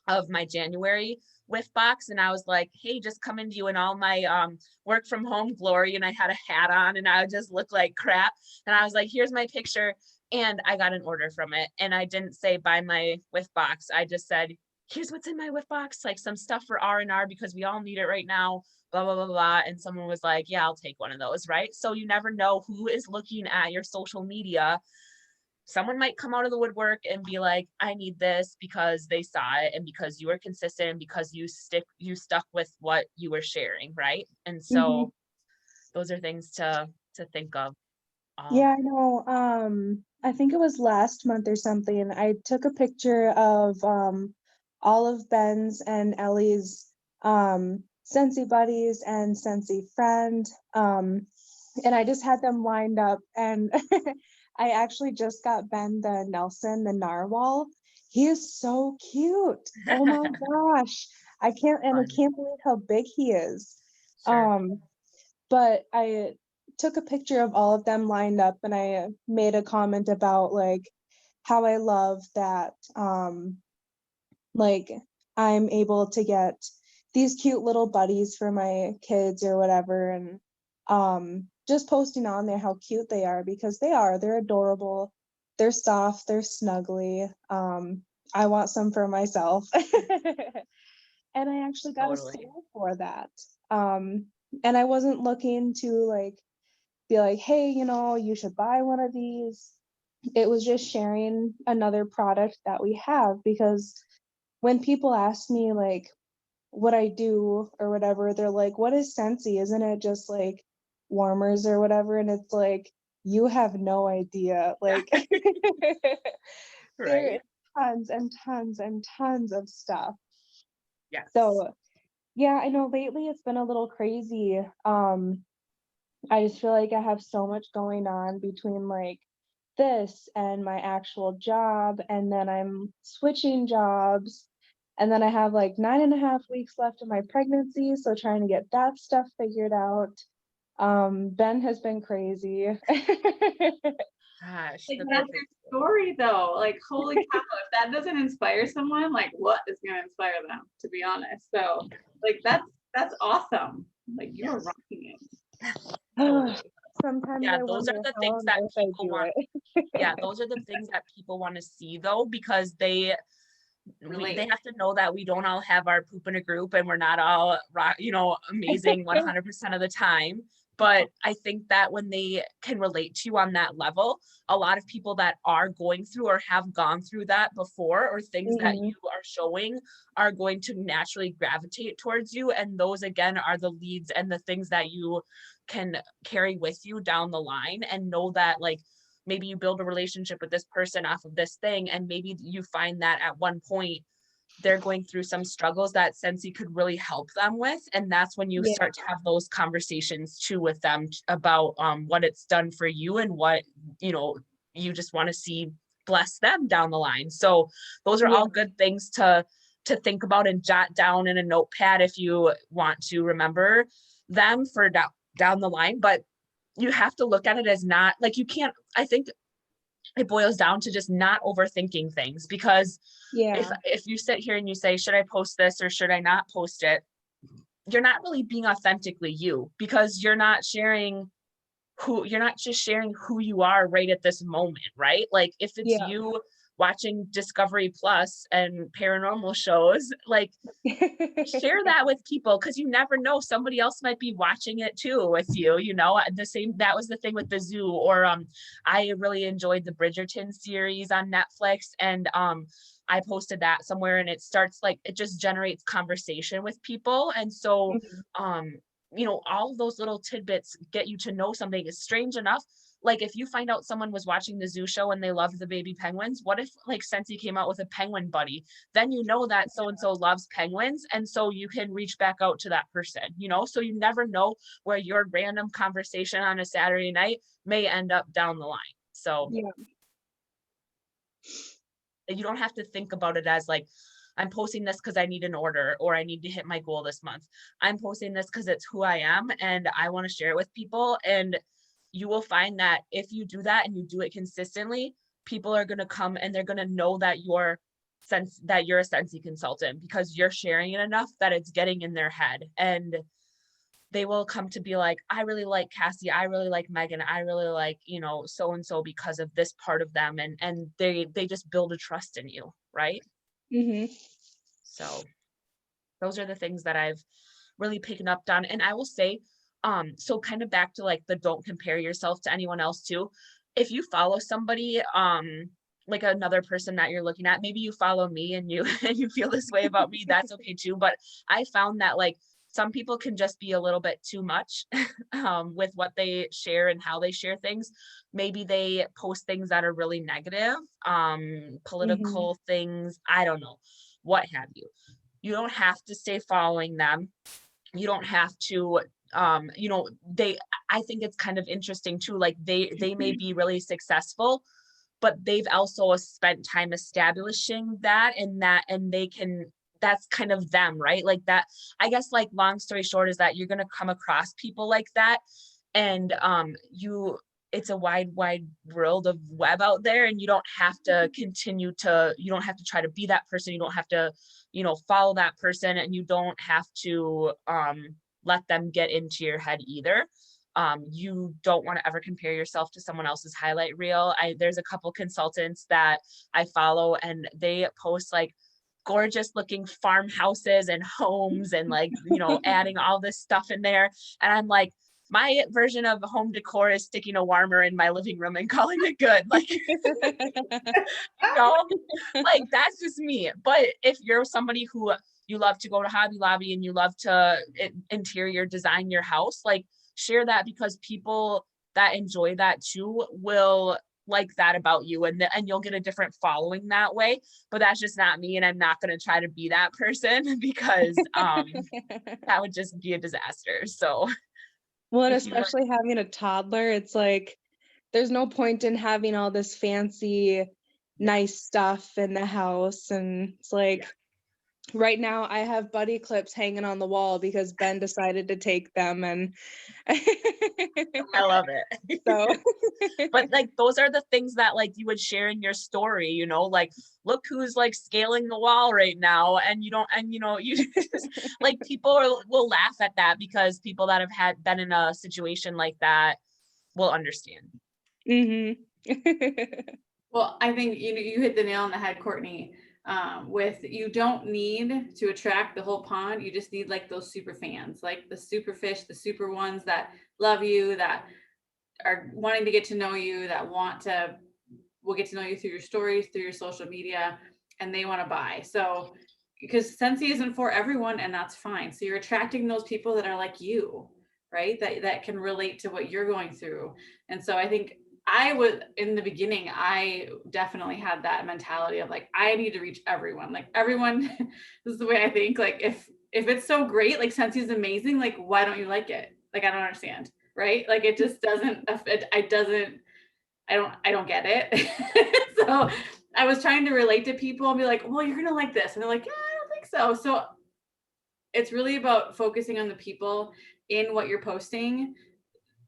of my January whiff box, and I was like, hey, just coming to you in all my work from home glory, and I had a hat on and I would just look like crap, and I was like, here's my picture. And I got an order from it, and I didn't say buy my whiff box. I just said, here's what's in my whiff box, like some stuff for R&R because we all need it right now, blah, blah, blah, blah. And someone was like, yeah, I'll take one of those, right? So you never know who is looking at your social media. Someone might come out of the woodwork and be like, I need this, because they saw it and because you were consistent and because you stuck with what you were sharing, right? And so those are things to think of. Yeah, I know. I think it was last month or something. I took a picture of all of Ben's and Ellie's Scentsy buddies and Scentsy friend. And I just had them lined up, and I actually just got Ben the Nelson, the narwhal. He is so cute. Oh my gosh. I can't believe how big he is. Sure. But I took a picture of all of them lined up, and I made a comment about like how I love that like I'm able to get these cute little buddies for my kids or whatever, and just posting on there how cute they are, because they're adorable, they're soft, they're snuggly. I want some for myself. And I actually got a sale for that. And I wasn't looking to like be like, hey, you know, you should buy one of these. It was just sharing another product that we have, because when people ask me like what I do or whatever, they're like, what is Scentsy? Isn't it just like warmers or whatever? And it's like, you have no idea. Like there is tons and tons and tons of stuff. Yeah. So yeah, I know lately it's been a little crazy. I just feel like I have so much going on between like this and my actual job, and then I'm switching jobs, and then I have like 9.5 weeks left of my pregnancy, so trying to get that stuff figured out. Ben has been crazy. Gosh, story though. Like, holy cow, if that doesn't inspire someone, like what is gonna inspire them, to be honest? So like that's awesome. Like you're rocking it. Sometimes Yeah, I those are wonder the how things on that earth I people do want. it. Yeah, those are the things that people want to see though, because they Relate. have to know that we don't all have our poop in a group and we're not all amazing 100% of the time. But I think that when they can relate to you on that level, a lot of people that are going through or have gone through that before, or things that Mhm. you are showing, are going to naturally gravitate towards you. And those again are the leads and the things that you can carry with you down the line, and know that like maybe you build a relationship with this person off of this thing, and maybe you find that at one point they're going through some struggles that Scentsy could really help them with. And that's when you Yeah. start to have those conversations too with them about what it's done for you, and what, you just want to see bless them down the line. So those are Yeah. all good things to think about and jot down in a notepad if you want to remember them for down the line. But you have to look at it as not like, you can't, I think it boils down to just not overthinking things, because Yeah. if you sit here and you say, should I post this or should I not post it, you're not really being authentically you, because you're not just sharing who you are right at this moment, right? Like if it's Yeah. you watching Discovery Plus and paranormal shows, like share that with people, because you never know, somebody else might be watching it too with you. The same, that was the thing with the zoo. Or I really enjoyed the Bridgerton series on Netflix, and I posted that somewhere, and it starts like, it just generates conversation with people. And so Mhm. all of those little tidbits get you to know something. Is strange enough, like if you find out someone was watching the zoo show and they loved the baby penguins, what if like Scentsy came out with a penguin buddy? Then you know that so and so loves penguins, and so you can reach back out to that person. So you never know where your random conversation on a Saturday night may end up down the line. So Yeah. you don't have to think about it as like, I'm posting this because I need an order or I need to hit my goal this month. I'm posting this because it's who I am and I want to share it with people. And you will find that if you do that and you do it consistently, people are going to come and they're going to know that you're a Scentsy consultant, because you're sharing it enough that it's getting in their head. And they will come to be like, I really like Cassie, I really like Megan, I really like, so and so because of this part of them. And they just build a trust in you, right? Mhm. So those are the things that I've really picked up on. And I will say, so kind of back to like the don't compare yourself to anyone else too. If you follow somebody, like another person that you're looking at, maybe you follow me and you and you feel this way about me, that's okay too. But I found that like some people can just be a little bit too much with what they share and how they share things. Maybe they post things that are really negative, Mhm. political things, I don't know, what have you. You don't have to stay following them. You don't have to, I think it's kind of interesting too, like they may be really successful, but they've also spent time establishing that, and they can, that's kind of them, right? Like that, I guess, like long story short is that you're going to come across people like that. And it's a wide world of web out there, and you don't have to you don't have to try to be that person. You don't have to, follow that person, and you don't have to let them get into your head either. You don't want to ever compare yourself to someone else's highlight reel. There's a couple consultants that I follow, and they post like gorgeous looking farmhouses and homes and like, adding all this stuff in there. And I'm like, my version of home decor is sticking a warmer in my living room and calling it good. Like, like that's just me. But if you're somebody who you love to go to Hobby Lobby and you love to interior design your house, like share that, because people that enjoy that too will like that about you, and you'll get a different following that way. But that's just not me, and I'm not going to try to be that person because that would just be a disaster. So Well, and if you especially having a toddler, it's like there's no point in having all this fancy, nice stuff in the house. And it's like, right now I have buddy clips hanging on the wall because Ben decided to take them, and I love it. so But like those are the things that like you would share in your story, you know, like look who's like scaling the wall right now, and you don't, and you know, you just, like will laugh at that because people that have been in a situation like that will understand. Mhm. Well, I think you hit the nail on the head, Courtney. With you don't need to attract the whole pond. You just need like those super fans, like the super fish, the super ones that love you, that are wanting to get to know you, that will get to know you through your stories, through your social media, and they want to buy. So because Scentsy isn't for everyone, and that's fine. So you're attracting those people that are like you, right? That can relate to what you're going through. And so I think I was in the beginning, I definitely had that mentality of like, I need to reach everyone. Like everyone, this is the way I think. Like if it's so great, like Scentsy is amazing, like why don't you like it? Like I don't understand, right? Like it just doesn't. I don't get it. So I was trying to relate to people and be like, well, you're gonna like this, and they're like, yeah, I don't think so. So it's really about focusing on the people in what you're posting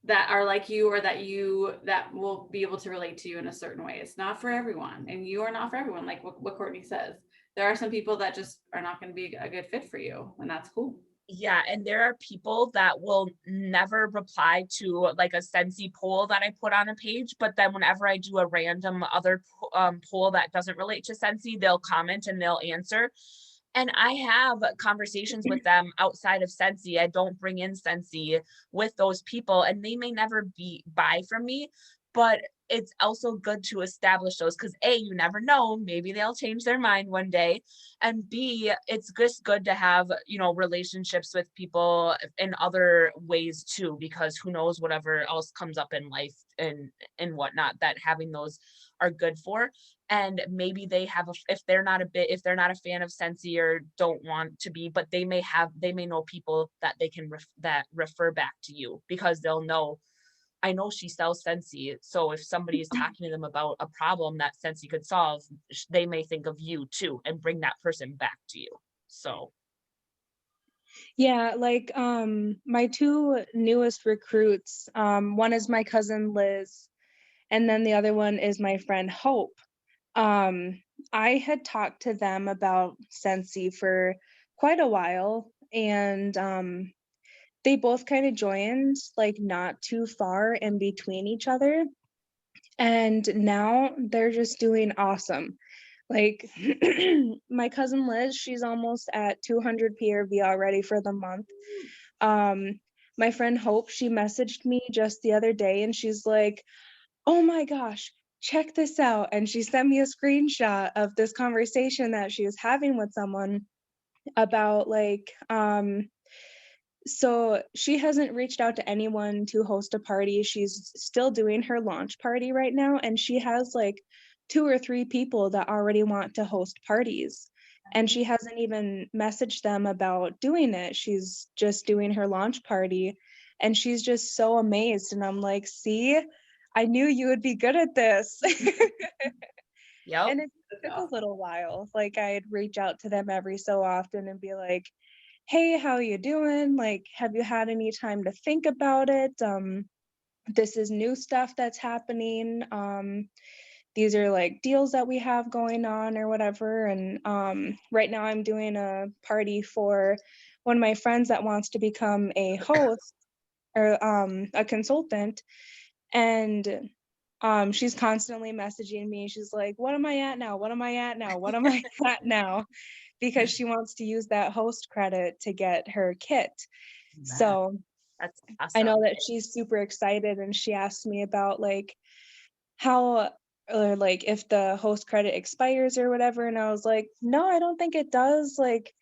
that are like you, or that will be able to relate to you in a certain way. It's not for everyone, and you are not for everyone. Like what Courtney says, there are some people that just are not going to be a good fit for you, and that's cool. Yeah, and there are people that will never reply to like a Scentsy poll that I put on a page, but then whenever I do a random other poll that doesn't relate to Scentsy, they'll comment and they'll answer. And I have conversations with them outside of Scentsy. I don't bring in Scentsy with those people, and they may never buy from me, but it's also good to establish those because A, you never know, maybe they'll change their mind one day. And B, it's just good to have, you know, relationships with people in other ways too, because who knows whatever else comes up in life and whatnot, that having those are good for. And maybe they have if they're not a fan of Scentsy or don't want to be, but they may know people that they can refer back to you because they'll know, I know she sells Scentsy, so if somebody is talking to them about a problem that Scentsy could solve, they may think of you too and bring that person back to you. So Yeah, like my two newest recruits, one is my cousin Liz, and then the other one is my friend Hope. Um, I had talked to them about Scentsy for quite a while, and they both kind of joined like not too far in between each other, and now they're just doing awesome. Like my cousin Liz, she's almost at 200 PRV already for the month. My friend Hope, she messaged me just the other day and she's like, oh my gosh, check this out. And she sent me a screenshot of this conversation that she was having with someone about like, so she hasn't reached out to anyone to host a party. She's still doing her launch party right now. And she has like 2 or 3 people that already want to host parties. And she hasn't even messaged them about doing it. She's just doing her launch party. And she's just so amazed. And I'm like, see, I knew you would be good at this. yep. And it took a little while. Like I'd reach out to them every so often and be like, hey, how you doing? Like, have you had any time to think about it? This is new stuff that's happening. These are like deals that we have going on or whatever. And right now I'm doing a party for one of my friends that wants to become a host or a consultant. And she's constantly messaging me. She's like, what am I at now? What am I at now? What am I at now? Because she wants to use that host credit to get her kit. So That's awesome. I know that she's super excited, and she asked me about like how or like if the host credit expires or whatever, and I was like, no, I don't think it does. Like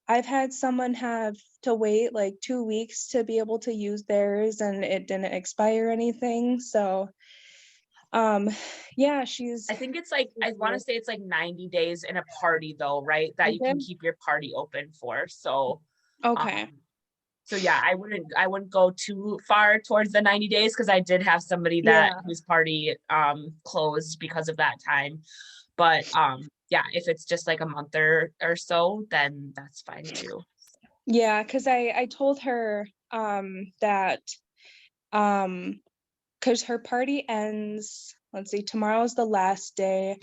I've had someone have to wait like 2 weeks to be able to use theirs and it didn't expire anything. So yeah, I think it's like, I want to say it's like 90 days in a party though, right? That you can keep your party open for. So, okay. So yeah, I wouldn't go too far towards the 90 days because I did have somebody that whose party closed because of that time. But yeah, if it's just like a month or so, then that's fine too. Yeah, because I told her that because her party ends, let's see, tomorrow's the last day,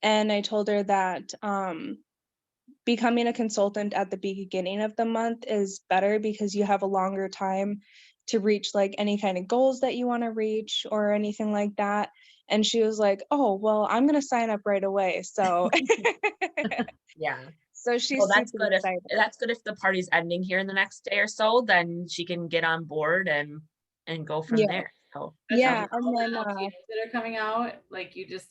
and I told her that becoming a consultant at the beginning of the month is better because you have a longer time to reach like any kind of goals that you want to reach or anything like that. And she was like, "Oh, well, I'm gonna sign up right away." So Yeah. so she's Well, that's super good. excited. That's good if the party's ending here in the next day or so, then she can get on board and go from Yeah. there. So Yeah, All and the then LTOs that are coming out, like you just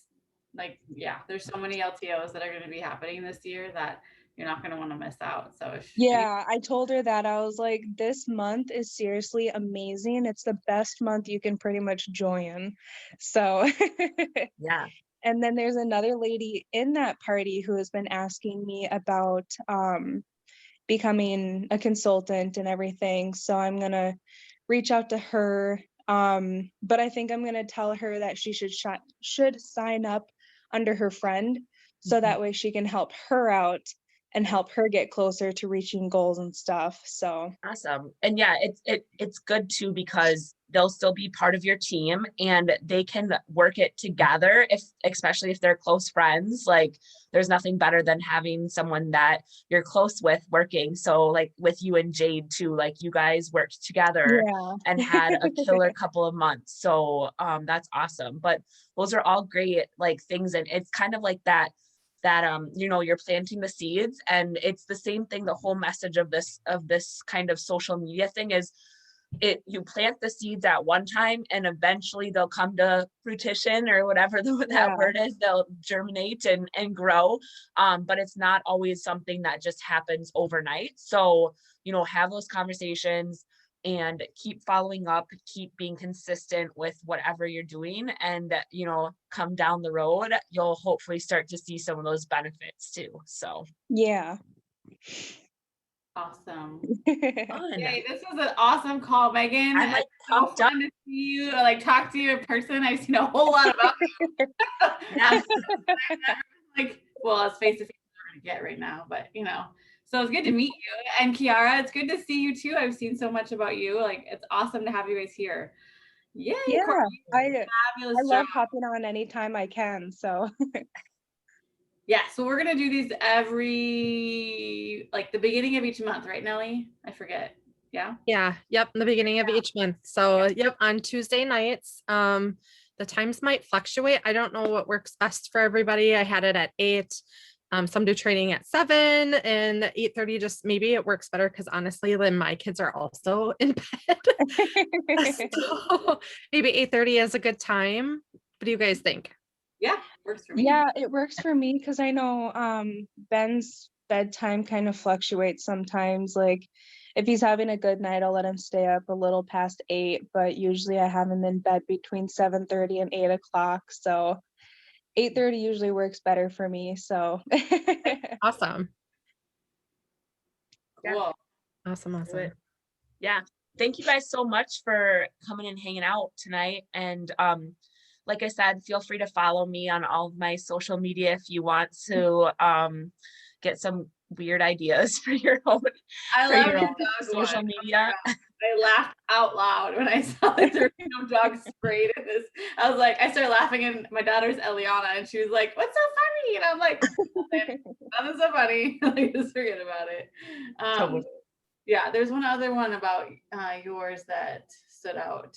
like, yeah, there's so many LTOs that are going to be happening this year that you're not going to want to miss out. So if any, yeah, I told her that. I was like, this month is seriously amazing. It's the best month you can pretty much join. So yeah. and then there's another lady in that party who has been asking me about becoming a consultant and everything. So I'm gonna reach out to her. But I think I'm gonna tell her that she should sign up under her friend, so Mhm. that way she can help her out and help her get closer to reaching goals and stuff. So Awesome. And yeah, it's good too because they'll still be part of your team and they can work it together if especially if they're close friends. Like there's nothing better than having someone that you're close with working. So like with you and Jade too, like you guys worked together yeah. and had a killer couple of months. So that's awesome. But those are all great like things, and it's kind of like that you know, you're planting the seeds, and it's the same thing. The whole message of this kind of social media thing is you plant the seeds at one time and eventually they'll come to fruition or whatever that Yeah. word is. They'll germinate and grow, but it's not always something that just happens overnight. So you know, have those conversations and keep following up, keep being consistent with whatever you're doing, and you know, come down the road you'll hopefully start to see some of those benefits too. So Yeah. awesome. fun. Yay, this was an awesome call, Megan. I'm like It's so pumped up. fun to see you or like talk to you in person. I've seen a whole lot about you. Yeah. Like, well, it's face to face we're gonna get right now, but you know, so it's good to meet you. And Kiara, it's good to see you too. I've seen so much about you. Like, it's awesome to have you guys here. Yay, Yeah. Courtney, I fabulous love job. hopping on anytime I can. So Yeah, so we're gonna do these every like the beginning of each month, right, Nellie? I forget. Yeah. Yeah, yep, in the beginning of each month. So, yep, on Tuesday nights. The times might fluctuate. I don't know what works best for everybody. I had it at 8. Some do training at 7 and 8:30. Just maybe it works better because honestly, then my kids are also in bed. So maybe 8:30 is a good time. What do you guys think? Yeah, works for me. yeah, it works for me because I know Ben's bedtime kind of fluctuates sometimes. Like if he's having a good night, I'll let him stay up a little past 8, but usually I have him in bed between 7:30 and 8 o'clock. So 8:30 usually works better for me. So Awesome. Yeah. Cool. Awesome. Do Awesome. it. Yeah. Thank you guys so much for coming and hanging out tonight. And like I said, feel free to follow me on all of my social media if you want to get some weird ideas for your own I for love your your own dog social one. media. I laughed out loud when I saw that there was no dog sprayed in this. I was like, I started laughing, and my daughter's Eliana, and she was like, "What's so funny?" And I'm like, "Nothing so funny." Like, just forget about it. Totally. Yeah, there's one other one about yours that stood out.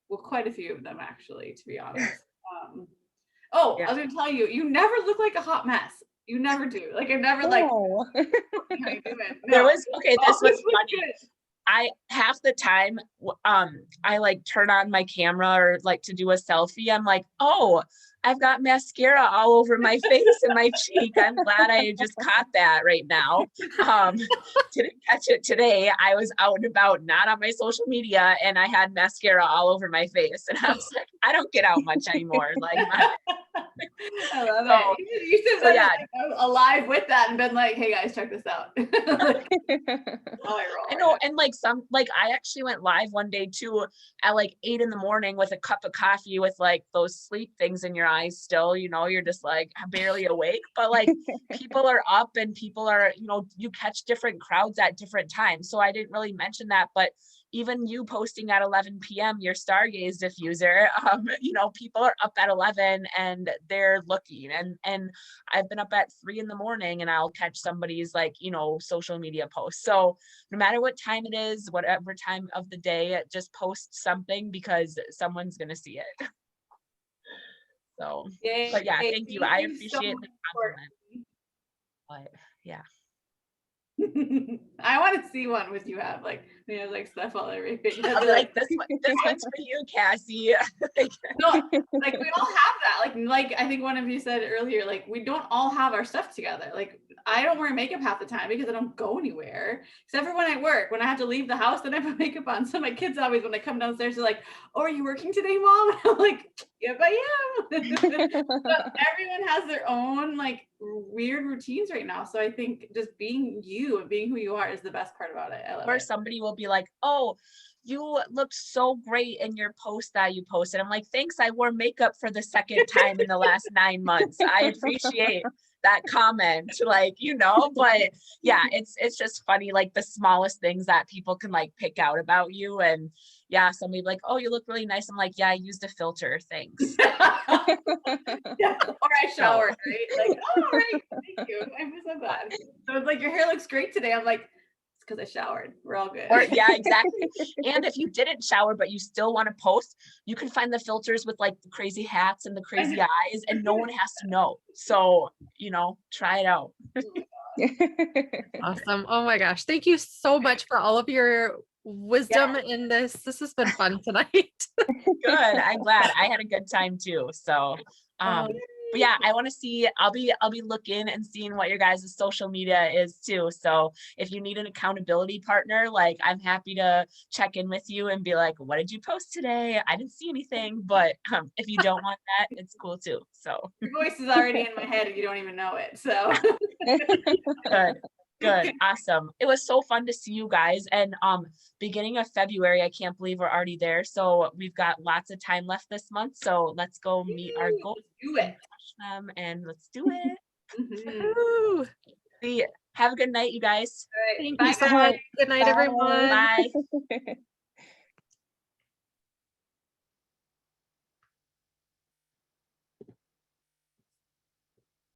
Well, quite a few of them actually, to be honest. I was gonna tell you, you never look like a hot mess. You never do. Like I never like. Oh. How you doing? There No. was this was Always look funny. good. I half the time I like turn on my camera or like to do a selfie. I'm like, oh, I've got mascara all over my face and my cheek. I'm glad I just caught that right now. Didn't catch it today. I was out and about, not on my social media, and I had mascara all over my face. And I was like, I don't get out much anymore. Like I love So- it. You should have so been yeah. like, alive with that and been like, hey guys, check this out. Like, I know, and like I actually went live one day too at like 8 a.m. with a cup of coffee with like those sleep things in your eyes still, you're just like barely awake, but like people are up and people are, you catch different crowds at different times. So I didn't really mention that, but even you posting at 11 p.m. your Stargaze diffuser, people are up at 11 and they're looking, and I've been up at 3 a.m. and I'll catch somebody's like, social media post. So no matter what time it is, whatever time of the day, just post something because someone's going to see it. So, yay. but yeah, thank you. I appreciate much the compliment. But yeah. I want to see one with you have like stuff all over your face. I'll be like, this one's for you, Cassie. No, like we all have that. Like I think one of you said earlier, like we don't all have our stuff together. Like I don't wear makeup half the time because I don't go anywhere except for when I work. When I have to leave the house, then I put makeup on. So my kids always, when I come downstairs, they're like, "Oh, are you working today, Mom?" And I'm like, "Yep, I am." But everyone has their own like weird routines right now. So I think just being you and being who you are is the best part about it. I love Or it. somebody will be like, "Oh, you look so great in your post that you posted." I'm like, "Thanks, I wore makeup for the second time in the last 9 months. I appreciate that comment." Like, but yeah, it's just funny, like the smallest things that people can like pick out about you. And yeah, somebody be like, "Oh, you look really nice." I'm like, "Yeah, I used a filter, thanks." Yeah, or I showered, right? Like, oh, right, thank you. I'm so glad. So it's like, your hair looks great today. I'm like, it's because I showered. We're all good. Or yeah, exactly. And if you didn't shower, but you still want to post, you can find the filters with like the crazy hats and the crazy eyes, and no one has to know. So, try it out. Awesome. Oh my gosh. Thank you so much for all of your wisdom in this. This has been fun tonight. Good. I'm glad. I had a good time too. So, but yeah, I want to see, I'll be looking and seeing what your guys' social media is too. So if you need an accountability partner, like I'm happy to check in with you and be like, "What did you post today? I didn't see anything." But if you don't want that, it's cool too. So Your voice is already in my head and you don't even know it. So good. Awesome. It was so fun to see you guys. And beginning of February, I can't believe we're already there. So we've got lots of time left this month. So let's go meet our goals. do it. And let's do it. Mhm. Woo. Have a good night, you guys. All right. Thank Bye, you so guys. much. Good night, Bye. everyone. Bye.